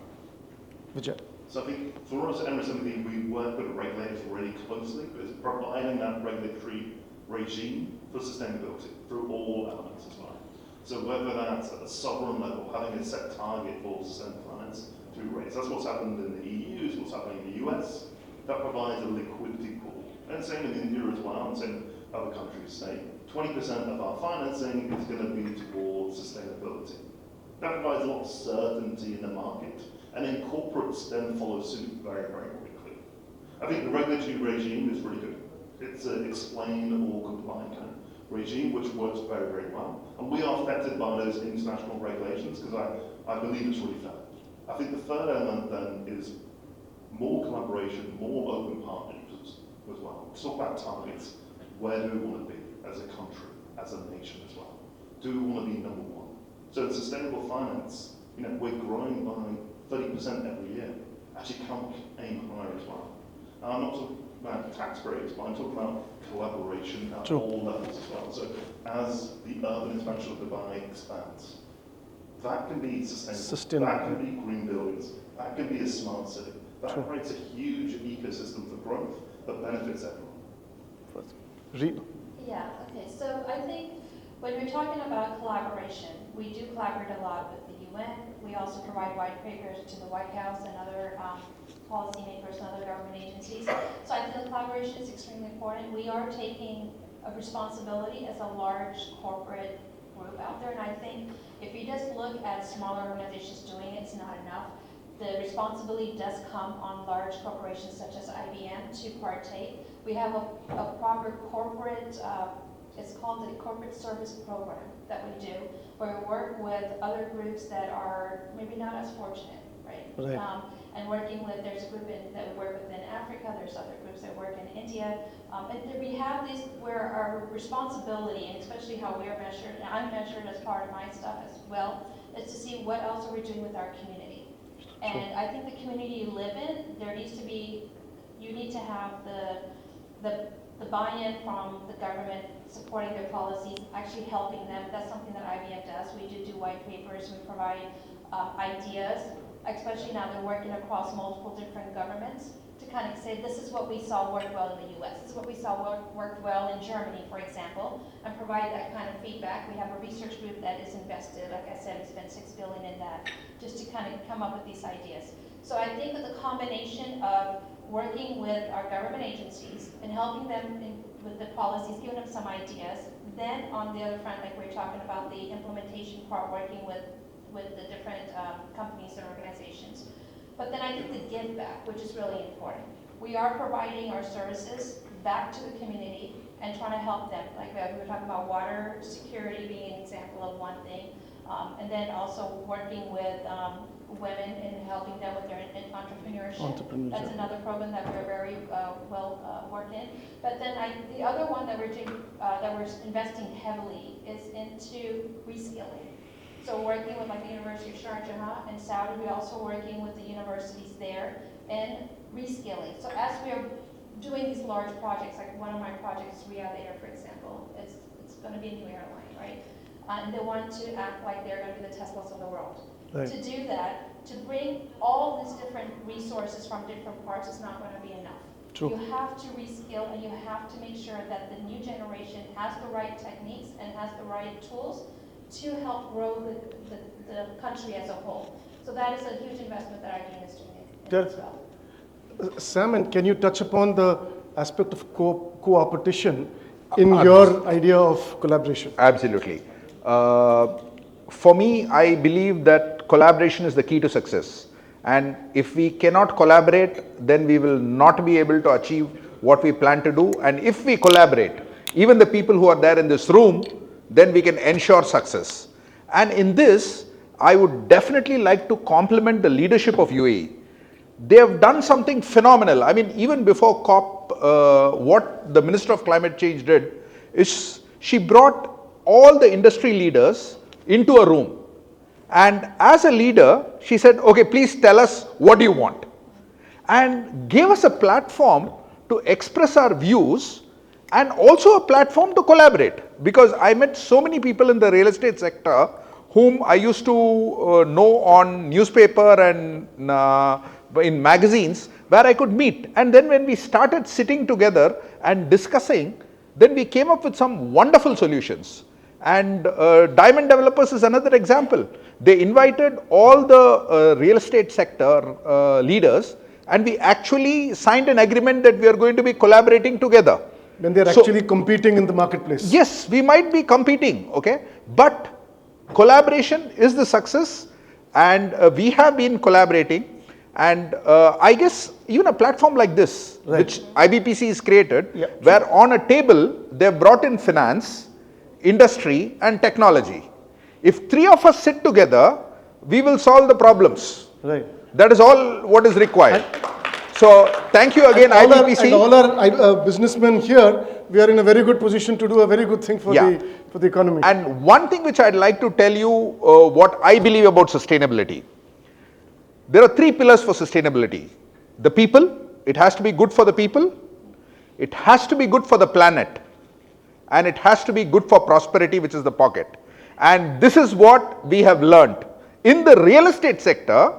Vijay. So I think for us at Emirates Energy, we work with the regulators really closely, because providing that regulatory regime for sustainability through all elements as well. So whether that's at the sovereign level, having a set target for sustainable finance through rates, that's what's happened in the EU, it's what's happening in the US. That provides a liquidity pool. And same in India as well, and same in other countries say 20% of our financing is going to be towards sustainability. That provides a lot of certainty in the market, and then corporates then follow suit very, very quickly. I think the regulatory regime is really good. It's an explain or comply kind of regime, which works very, very well. And we are affected by those international regulations, because I believe it's really fair. I think the third element then is more collaboration, more open partnerships as well. Let's talk about targets. Where do we want to be as a country, as a nation as well? Do we want to be number one? So in sustainable finance, we're growing by 30% every year. Actually, can't aim higher as well. I'm not talking about tax breaks, but I'm talking about collaboration at all levels as well. So as the urban expansion of Dubai expands, that can be sustainable. That can be green buildings. That can be a smart city. That creates a huge ecosystem for growth that benefits everyone. Yeah, okay, so I think when we're talking about collaboration, we do collaborate a lot with the UN. We also provide white papers to the White House and other policymakers and other government agencies. So I think the collaboration is extremely important. We are taking a responsibility as a large corporate group out there, and I think if you just look at smaller organizations doing it, it's not enough. The responsibility does come on large corporations such as IBM to partake. We have a proper corporate, it's called the Corporate Service Program that we do, where we work with other groups that are maybe not as fortunate, right? And working with, there's a group that we work with in Africa, there's other groups that work in India. And we have these where our responsibility, and especially how we are measured, and I'm measured as part of my stuff as well, is to see what else are we doing with our community. And I think the community you live in, there needs to be, you need to have the buy-in from the government, supporting their policies, actually helping them. That's something that IBM does. We do white papers, we provide ideas, especially now they're working across multiple different governments to kind of say, this is what we saw work well in the US, this is what we saw worked well in Germany, for example, and provide that kind of feedback. We have a research group that is invested, like I said, we spent $6 billion in that, just to kind of come up with these ideas. So I think that the combination of working with our government agencies and helping them with the policies, giving them some ideas, then on the other front, like we're talking about the implementation part, working with the different companies and organizations. But then I think the give back, which is really important. We are providing our services back to the community and trying to help them. Like we were talking about water security being an example of one thing. And then also working with women and helping them with their entrepreneurship. That's another program that we're very well worked in. But then the other one that we're doing, that we're investing heavily is into reskilling. So working with like the University of Sharjah and Saudi, we're also working with the universities there and reskilling. So as we are doing these large projects, like one of my projects, Riyadh Air, for example, it's going to be a new airline, right? And they want to act like they're going to be the Teslas of the world. To do that, to bring all these different resources from different parts is not going to be enough. You have to reskill, and you have to make sure that the new generation has the right techniques and has the right tools to help grow the country as a whole. So that is a huge investment that our team is doing Sam, and can you touch upon the aspect of co-opetition in your idea of collaboration? Absolutely. For me, I believe that collaboration is the key to success. And if we cannot collaborate, then we will not be able to achieve what we plan to do. And if we collaborate, even the people who are there in this room, then we can ensure success. And in this, I would definitely like to compliment the leadership of UAE. They have done something phenomenal. I mean, even before COP, what the Minister of Climate Change did is she brought all the industry leaders into a room. And as a leader, she said, okay, please tell us what do you want. And gave us a platform to express our views and also a platform to collaborate. Because I met so many people in the real estate sector whom I used to know on newspaper and in magazines where I could meet. And then when we started sitting together and discussing, then we came up with some wonderful solutions. And Diamond Developers is another example. They invited all the real estate sector leaders, and we actually signed an agreement that we are going to be collaborating together. When they're actually competing in the marketplace. Yes, we might be competing, okay? But collaboration is the success, and we have been collaborating. And I guess even a platform like this, which IBPC is created, where on a table they've brought in finance, industry and technology. If three of us sit together, we will solve the problems. Right. That is all what is required. So thank you again, IBPC. And all our businessmen here, we are in a very good position to do a very good thing for the economy. And one thing which I'd like to tell you what I believe about sustainability. There are three pillars for sustainability. The people, it has to be good for the people, it has to be good for the planet, and it has to be good for prosperity, which is the pocket. And this is what we have learned in the real estate sector,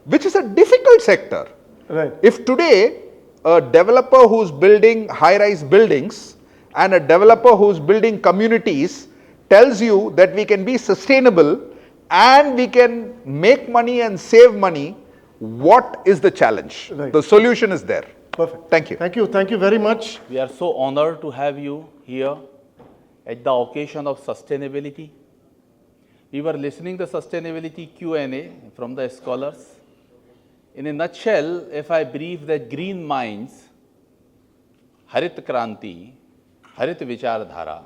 which is a difficult sector. Right. If today a developer who's building high-rise buildings and a developer who's building communities tells you that we can be sustainable and we can make money and save money, what is the challenge? Right. The solution is there. Perfect. Thank you. Thank you. Thank you very much. We are so honored to have you here at the occasion of sustainability. We were listening to sustainability Q&A from the scholars. In a nutshell, if I brief the green minds, Harit Kranti, Harit Vichardhara,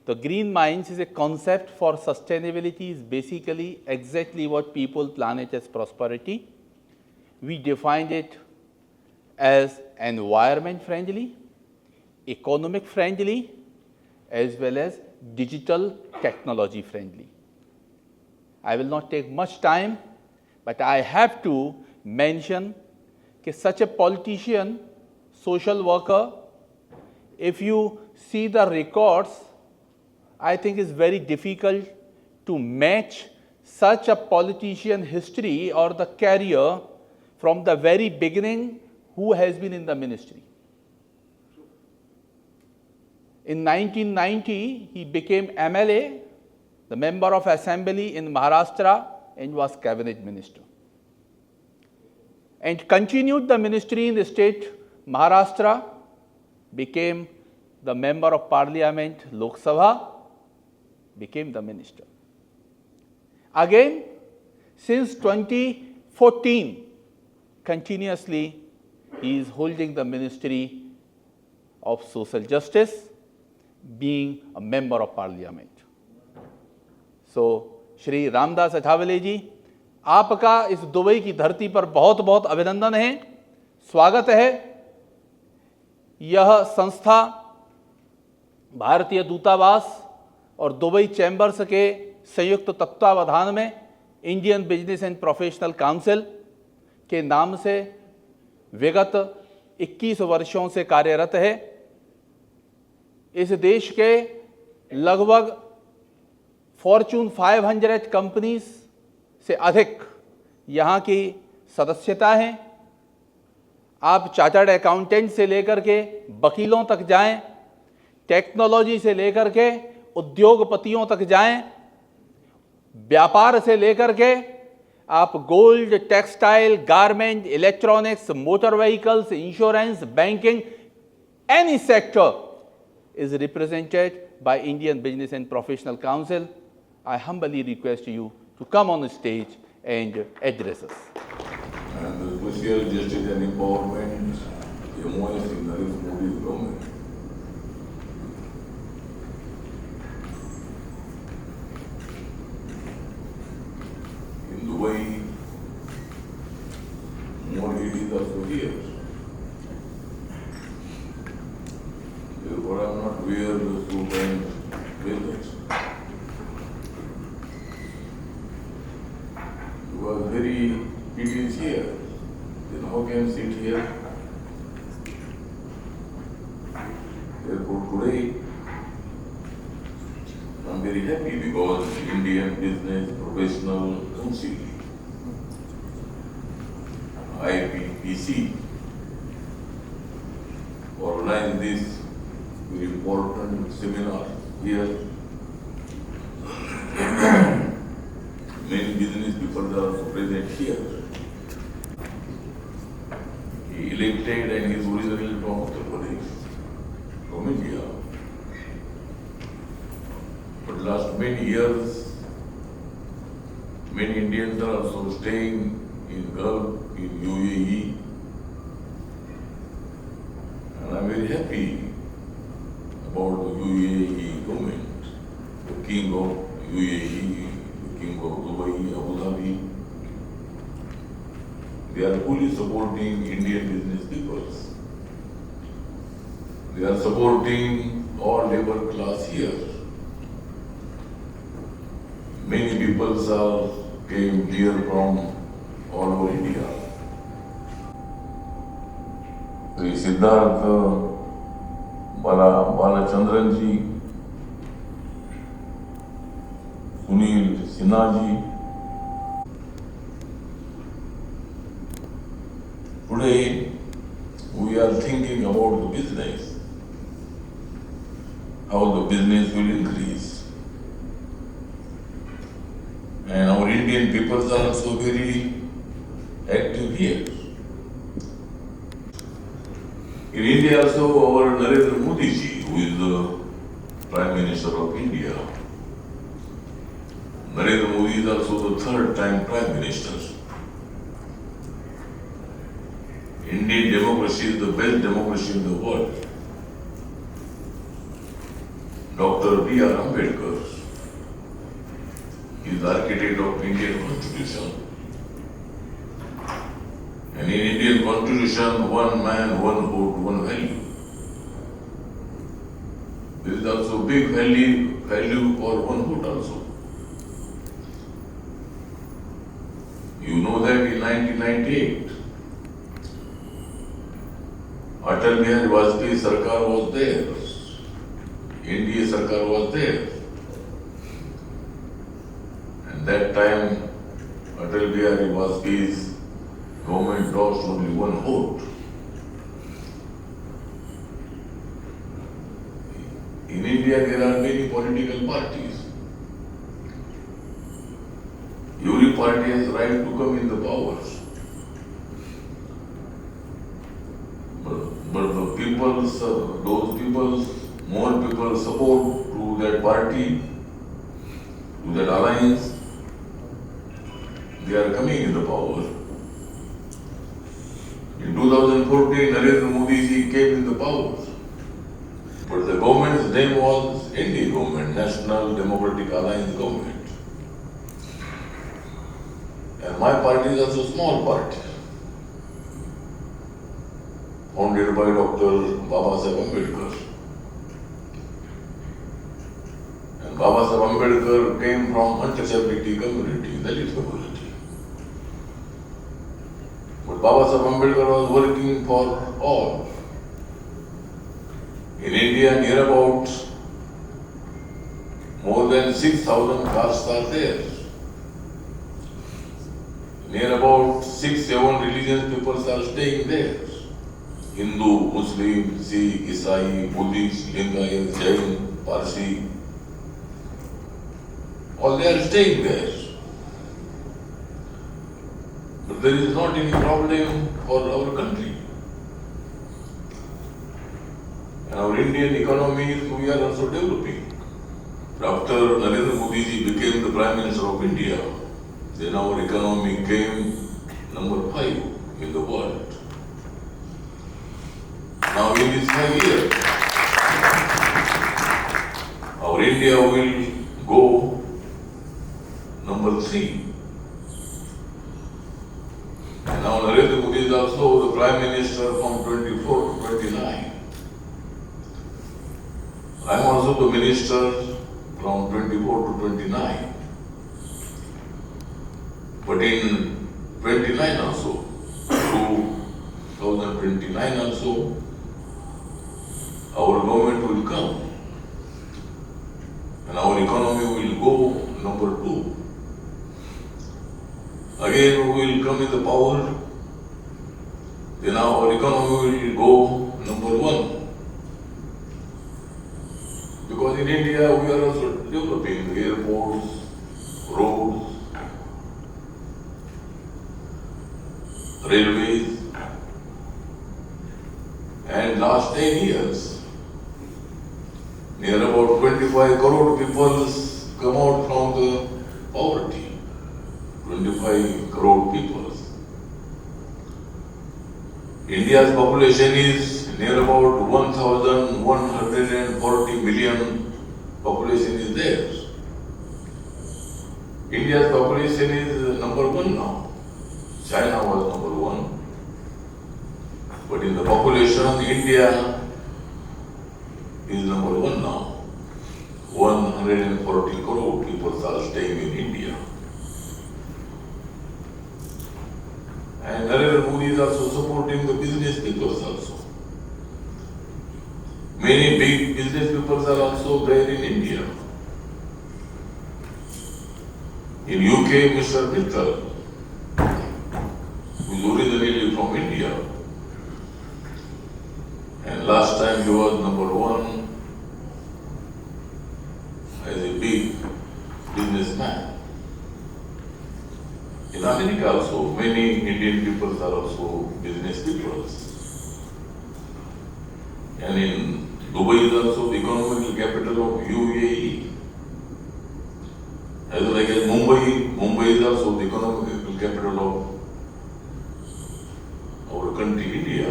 the green minds is a concept for sustainability is basically exactly what people planet as prosperity. We defined it as environment friendly, economic friendly, as well as digital technology friendly. I will not take much time, but I have to mention that such a politician, social worker, if you see the records, I think it's very difficult to match such a politician history or the career from the very beginning who has been in the ministry. In 1990, he became MLA, the member of assembly in Maharashtra, and was cabinet minister. And continued the ministry in the state Maharashtra, became the member of parliament, Lok Sabha, became the minister. Again, since 2014, continuously, he is holding the ministry of social justice, being a member of parliament. So, Shri Ramdas Athawale जी, आपका इस Dubai की धरती पर बहुत बहुत अभिनंदन है, स्वागत है। यह संस्था भारतीय दूतावास और दुबई चैम्बर्स के संयुक्त तत्वावधान में Indian business and professional council के नाम से विगत 21 वर्षों से कार्यरत है। इस देश के लगभग फॉर्च्यून 500 कंपनीज से अधिक यहाँ की सदस्यता है। आप चार्टर्ड अकाउंटेंट से लेकर के वकीलों तक जाएं, टेक्नोलॉजी से लेकर के उद्योगपतियों तक जाएं, व्यापार से लेकर के of gold, textile, garment, electronics, motor vehicles, insurance, banking, any sector is represented by Indian Business and Professional Council. I humbly request you to come on the stage and address us. And the Social Justice and Empowerment, MOS in Narendra Modi's government. In Dubai, more ladies also here. Therefore, I am not wear the suit and blazer. You are very, it is here. Then how can you sit here? Therefore, today, I am very happy because Indian Business Professional Council, IBPC, organized this very important seminar here. Many business people are also present here. He elected and he is originally from Uttar Pradesh, from India. But last many years, many Indians are also staying in Gulf, in UAE. And I am very happy about the UAE government, the king of UAE, the king of Dubai, Abu Dhabi. They are fully supporting Indian business people. They are supporting all labor class here. Many people came here from all over India. Sri Siddhartha Balachandran ji, Sunil Sinha ji. Today, we are thinking about the business, how the business will increase. And our Indian peoples are also very active here. In India also, our Narendra Modi ji, who is the Prime Minister of India. Narendra Modi is also the third time Prime Minister. Indian democracy is the best democracy in the world. Dr. B.R. Ambedkar is the architect of Indian Constitution. And in Indian Constitution, one man, one vote, one value. There is also big value for one vote also. You know that in 1998, Atal Bihari Vajpayee Sarkar was there. NDA Sarkar was there. And that time, Atal Bihari Vajpayee's government lost only one vote. In India, there are many political parties. Every party has right to come in the powers. But the people, those people, more people support to that party, to that alliance, they are coming in the power. In 2014, Narendra Modi ji came in the power. But the government's name was NDA government, National Democratic Alliance government. And my party is also a small party, founded by Dr. Babasaheb Ambedkar. And Babasaheb Ambedkar came from untouchability community, Dalit community. But Babasaheb Ambedkar was working for all. In India, near about more than 6,000 castes are there. Near about 6-7 religious peoples are staying there. Hindu, Muslim, Sikh, Isai, Buddhist, Lingayat, Jain, Parsi. All they are staying there. there is not any problem for our country. And our Indian economy, we are also developing. After Narendra Modi ji became the Prime Minister of India, then our economy came number 5 in the world. Now in these 5 years, our India will go number 3. And now Narendra Modi is also the Prime Minister from 24 to 29. I am also the Minister from 24 to 29. But in 29 also, 2029 also, our government will come and our economy will go number 2. Again we will come in the power, then our economy will go number 1. Because in India we are also developing airports, roads, railways, and last 10 years, near about 25 crore people come out from the poverty. 25 crore people. India's population is near about 1,140 million population is there. India's population is number 1 now. China was number 1. But in the population, India is number 1 now. 140 crore people are staying in India. And Narendra Modi is also supporting the business people also. Many big business people are also there in India. In UK, Mr. Mittal, who is originally from India, and last time he was number 1 as a big businessman. In America also, many Indian people are also business people. And in Dubai is also the economic capital of UAE. As well as Mumbai is also the economic capital of our country, India.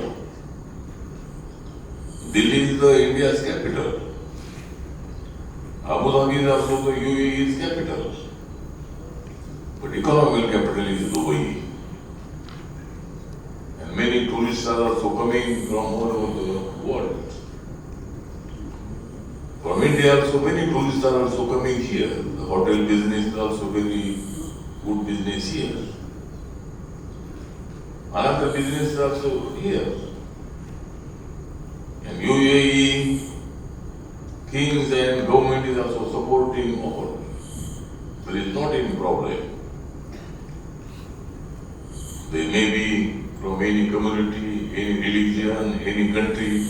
Delhi is the India's capital. Abu Dhabi is also the UAE's capital. But economic capital is Dubai. And many tourists are also coming from all over the world. From India also many tourists are also coming here. The hotel business is also very good business here. Another business is also here. And UAE, kings and government is also supporting all. There is not any problem. They may be from any community, any religion, any country.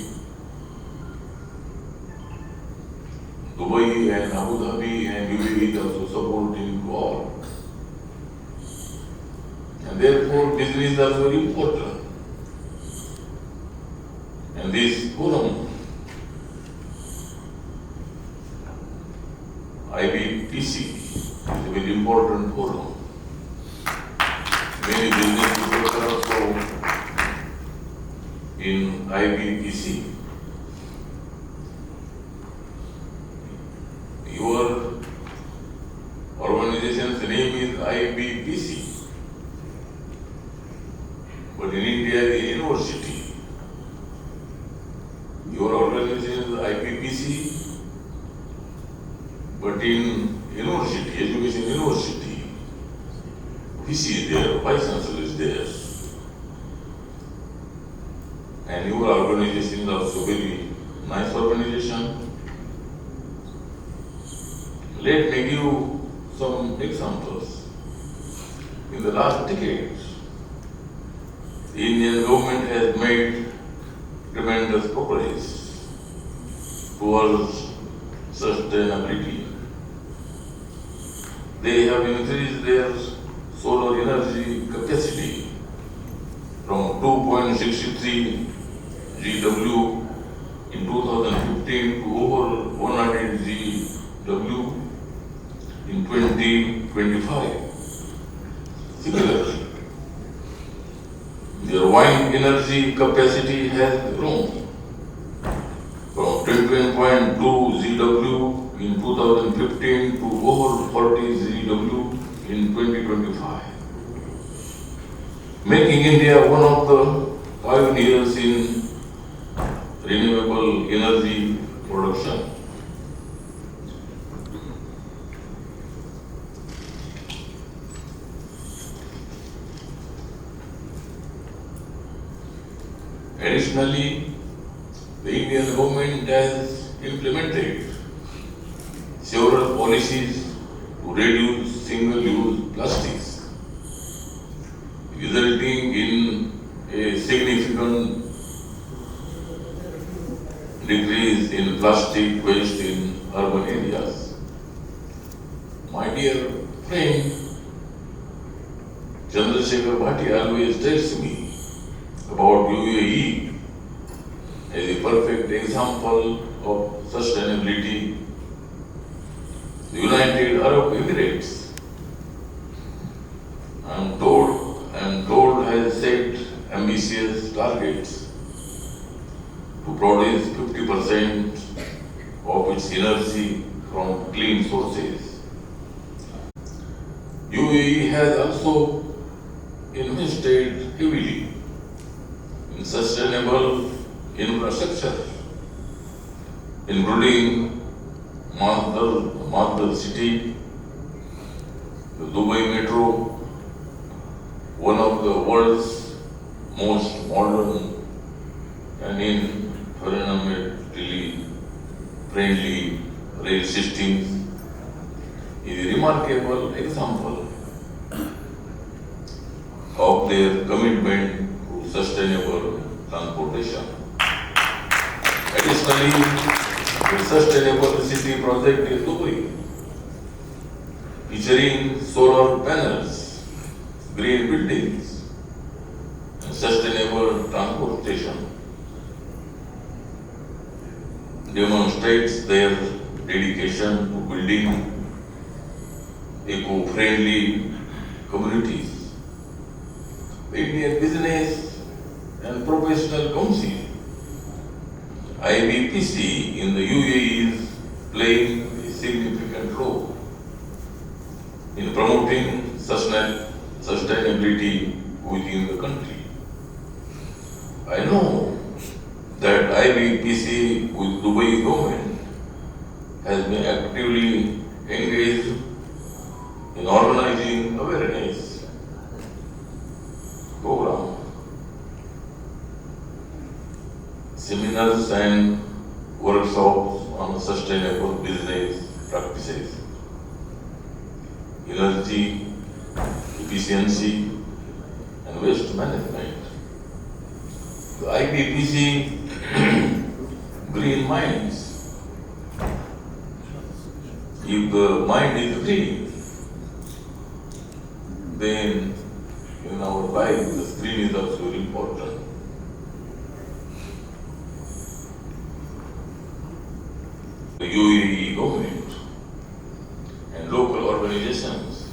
Dubai and Abu Dhabi and UAE is also supporting all. And therefore business is very important. And this forum, IBPC, is a very important forum. Many business people are also in IBPC. Your organization's name is IBPC, but in India it is university. Your organization is IBPC, but in university, education university, VC is there, Vice Chancellor is there. And your organization is also very nice organization. Let me give some examples. In the last decades, the Indian government has made tremendous progress towards sustainability. They have increased their solar energy capacity from 2.63 GW in 2015 to over 100 GW in 2025. Similarly, their wind energy capacity has grown from 21.2 GW in 2015 to over 40 GW in 2025, making India one of the pioneers in renewable energy production. Additionally, the Indian government has implemented several policies to reduce single-use plastics, resulting in a significant decrease in plastic waste in urban areas. My dear friend, Chandrasekhar Bhatti always tells me about UAE as a perfect example of sustainability. The United Arab Emirates, I am told has set ambitious targets to produce 50% of its energy from clean sources. UAE has also invested heavily in sustainable infrastructure, including Masdar City, the Dubai Metro, one of the world's most modern and environmentally friendly rail systems, is a remarkable example of their commitment to sustainable transportation. Additionally, the Sustainable City project in Dubai, featuring solar panels, green buildings, and sustainable transportation, demonstrates their dedication to building eco-friendly communities. The Indian Business and Professional Council, IBPC, in the UAE is playing a significant role in promoting sustainability within the country. I know that IBPC with Dubai government has been actively engaged in organizing awareness program, seminars and workshops on sustainable business practices, energy efficiency and waste management. The IBPC Green Minds. If the mind is green, then in our life the screen is also very important. The UAE government and local organizations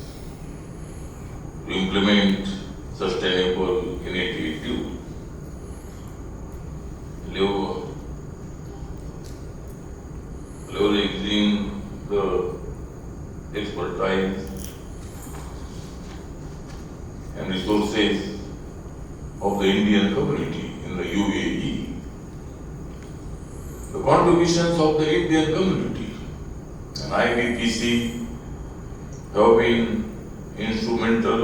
to implement sustainable initiatives, leveraging the expertise and resources of the Indian community in the UAE. The contributions of the Indian community and IBPC have been instrumental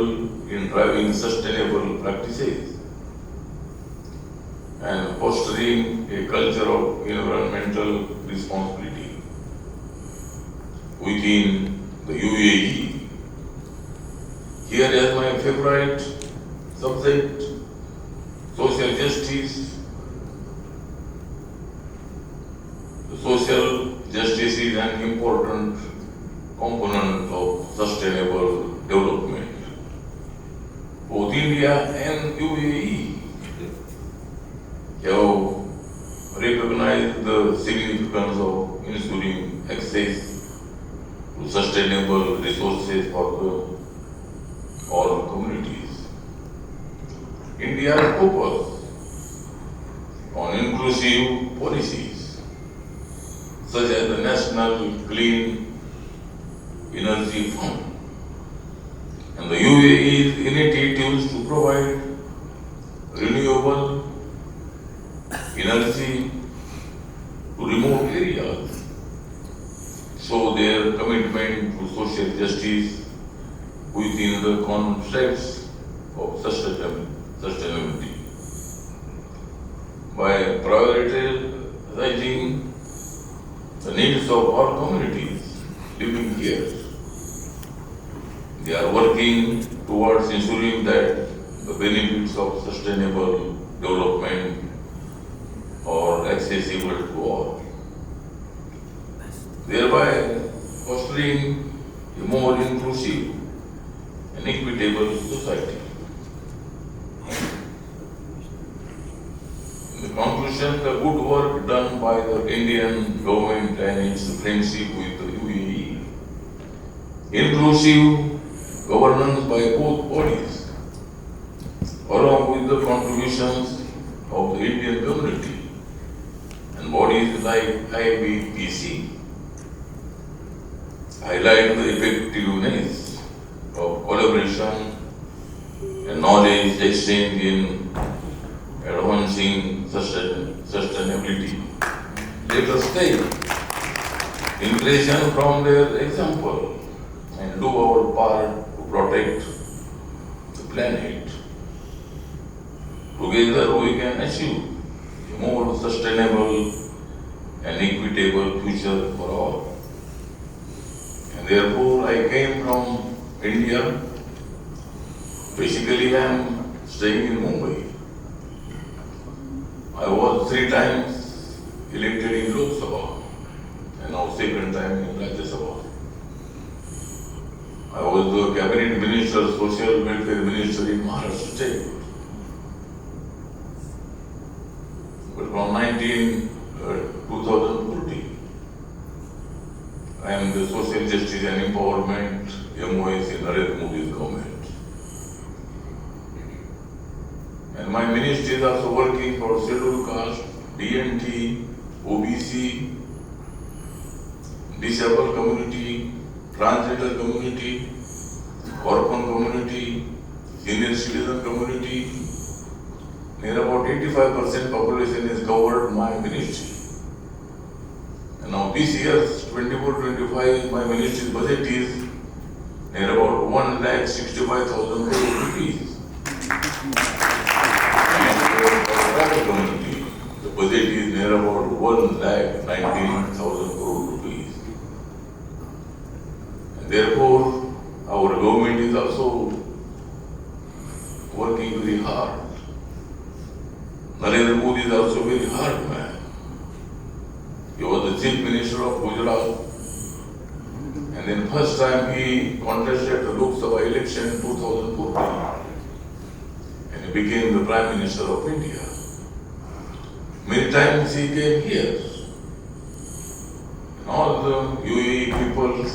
in driving sustainable practices and fostering a culture of environmental responsibility within the UAE. Here is my favorite subject, social justice. The social justice is an important component of sustainable development. Both India and UAE sustainable resources for all communities. India's focus on inclusive policies, such as the National Clean Energy Fund and the UAE's initiatives to provide renewable energy to remote areas, show their commitment to social justice within the concepts of sustainability. By prioritizing the needs of all communities living here, they are working towards ensuring that the benefits of sustainable development are accessible to all, thereby fostering a more inclusive and equitable society. In conclusion, the good work done by the Indian government and its friendship with the UAE, inclusive governance by both bodies, along with the contributions of the Indian community and bodies like IBPC, highlight the effectiveness of collaboration and knowledge exchange in advancing sustainability. Let us take inspiration from their example and do our part to protect the planet. Together we can achieve a more sustainable and equitable future for all. And therefore I came from India. Basically I am staying in Mumbai. I was 3 times elected in Lok Sabha and now 2nd time in Rajya Sabha. I was the cabinet minister, social welfare minister in Maharashtra state. But from 2014, I am the social justice and empowerment MOS in Narendra Modi's government. And my ministry is also working for scheduled caste, DNT, OBC, disabled community, transgender community, orphan community, senior citizen community. Near about 85% population is covered my ministry. And now this year, 24-25, my ministry's budget is near about 1,65,000 crore rupees. Community, the budget is near about 1,19,000 crore rupees. And therefore, our government is also working very hard. Narendra Modi is also a very hard man. He was the chief minister of Gujarat. And then first time he contested the Lok Sabha election in 2014. And he became the Prime Minister of India. Many times he came here. And all the UAE people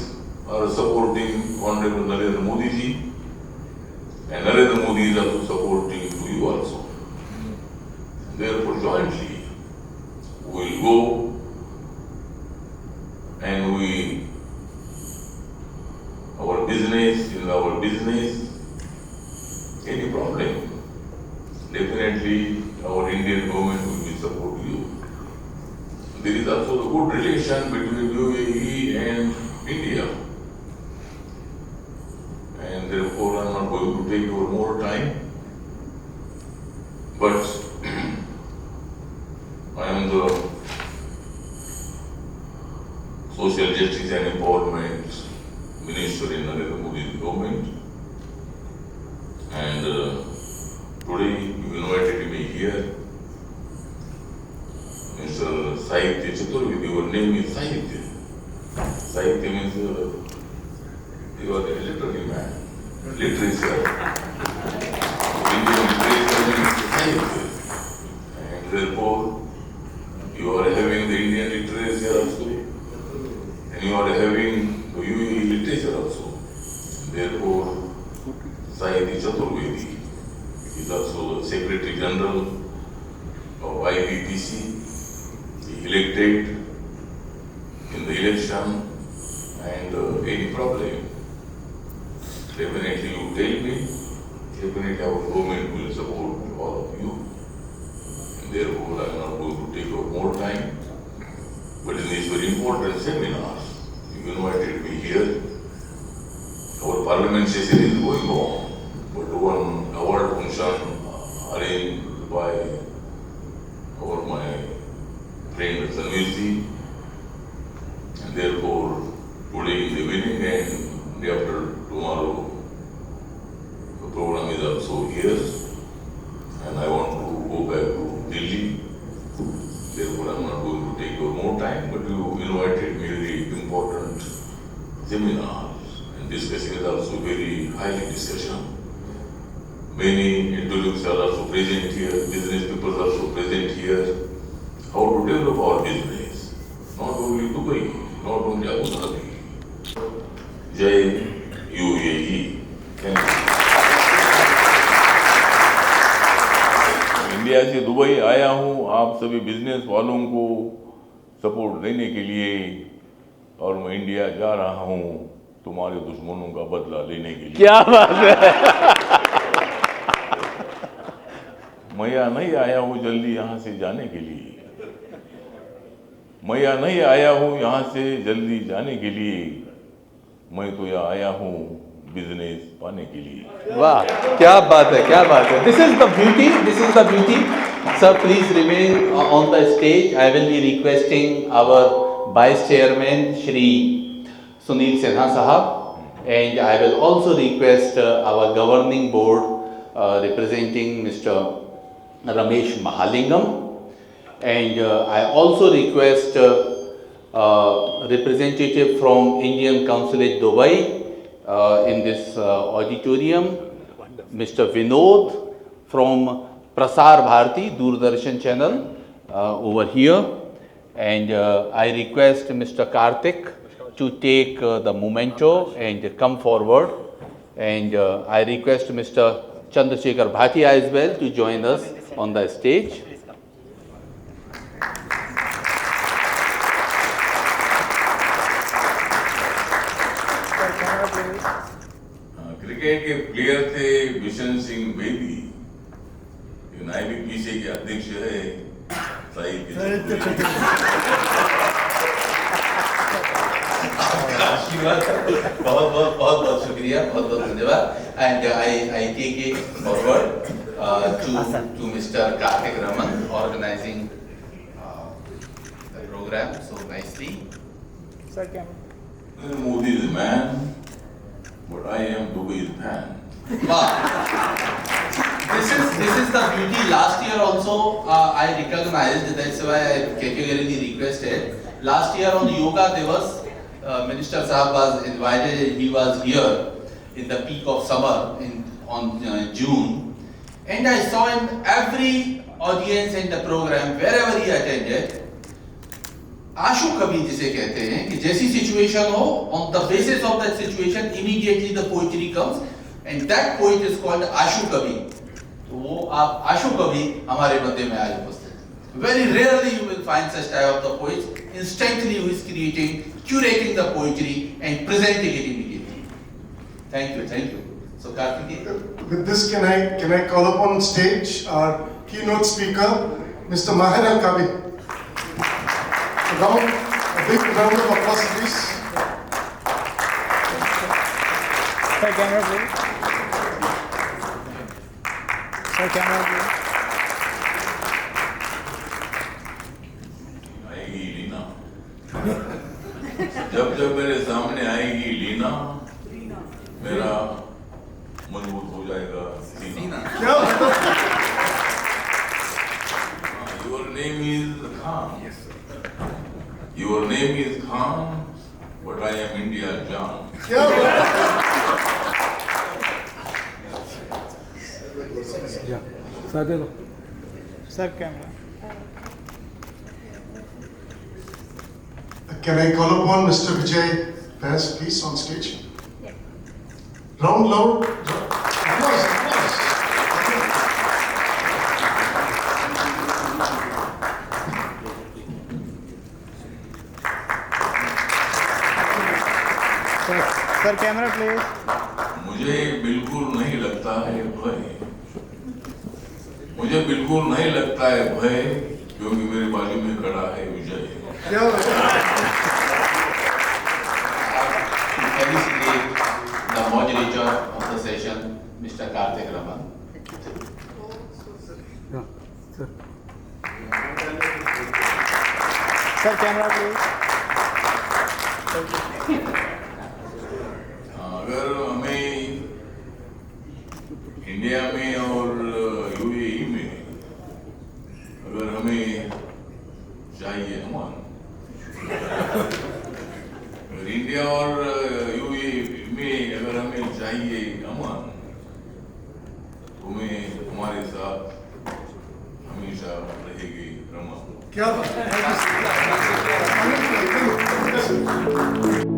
are supporting Honorable Narendra Modi ji. And Narendra Modi is also supporting to you also. And therefore jointly we will go and our business, any problem, definitely our Indian government will support you. There is also a good relation between UAE and India. And therefore I am not going to take your more time. But I am the social justice and empowerment minister in Narendra Modi's government. And today you invited me here. Mr. Sahitya Chaturvedi, your name is Sahitya. Sahitya means you are a literary man, literature. Indian literature means Sahitya. And therefore, you are having the Indian literature also. And you are having the UAE literature. Therefore, Saidi Chaturvedi is also the Secretary General of IBPC. He elected in the election, and any problem, definitely you tell me, definitely our government will support all of you. And therefore, I am not going to take up more time. But in this very important seminar, you invited me here. Our parliament session is going on, but one award function arranged by my friend Sanvirji, and therefore today in the evening and day after tomorrow the program is also here, and I want to go back to Delhi. Therefore, I am not going to take your more time, but you invited me very important seminars, and discussion is also very highly discussion. Many intellectuals are also present here, business people are also present here. How to develop our business, not only Dubai, not only Abu Dhabi. Jai UAE. Thank you. India से Dubai आया हूँ आप सभी business वालों को support देने के लिए, और मैं इंडिया जा रहा हूँ तुम्हारे दुश्मनों का बदला लेने के लिए। क्या बात है। मैं यहाँ नहीं आया हूँ जल्दी यहाँ से जाने के लिए, मैं यहाँ नहीं आया हूँ यहाँ से जल्दी जाने के लिए, मैं तो यहाँ आया हूँ बिजनेस पाने के लिए। वाह, क्या बात है, क्या बात है। This is the beauty, this is the beauty. Sir, please remain on the stage. I will be requesting our Vice Chairman, Shri Sunil Sinha Sahab, and I will also request our Governing Board representing Mr. Ramesh Mahalingam, and I also request representative from Indian Consulate Dubai in this auditorium, Mr. Vinod from Prasar Bharati Doordarshan channel over here, and I request Mr. Karthik to take the memento and come forward, and I request Mr. Chandrasekhar Bhatia as well to join us on the stage. Cricket के player थे Bishan Singh Bedi, IBPC के अध्यक्ष है आशीर्वाद, बहुत बहुत बहुत बहुत शुक्रिया, बहुत बहुत धन्यवाद, and I take it forward to Mr. Karthik Raman organizing the program so nicely. Modi is a man, but I am Dubai's fan. Wow. This is the beauty. Last year also I recognized, that's why I categorically requested. Last year on Yoga Divas, Minister Sahab was invited. He was here in the peak of summer on June, and I saw in every audience in the program, wherever he attended, आशु कवि जिसे कहते हैं कि जैसी situation हो, on the basis of that situation immediately the poetry comes, and that poet is called आशु कवि. तो वो आप आशु कवि हमारे मध्य में आज उपस्थित हैं. Very rarely you will find such type of the poets. Instantly who is creating, curating the poetry and presenting it immediately. Thank you, thank you. So Karthik. With this, can I call upon stage our keynote speaker, Mr. Maher Al-Kabi. A big round of applause, please. Sir, camera please. Sir, camera please. आएगी लीना, जब मेरे सामने आएगी लीना, मेरा मजबूत हो जाएगा सीना. Your name is Khan. Yes, sir. Your name is Khan, but I am India John. Yeah. Sir, sir, camera. Can I call upon Mr. Vijay Paz, please, on stage? Round loud. Applause, applause. Sir, camera please. मुझे बिल्कुल नहीं लगता है भय, मुझे बिल्कुल नहीं लगता है भय, क्योंकि मेरे बाजू में खड़ा है विजय। क्या Felicitate the moderator of the session, Mr. Karthik Raman. Sir, camera please. अगर हमें इंडिया में और यूएई में अगर हमें चाहिए अमन, अगर इंडिया और यूएई में अगर हमें चाहिए अमन, तुम्हें हमारे साथ हमेशा रहेगी रमन। बात है?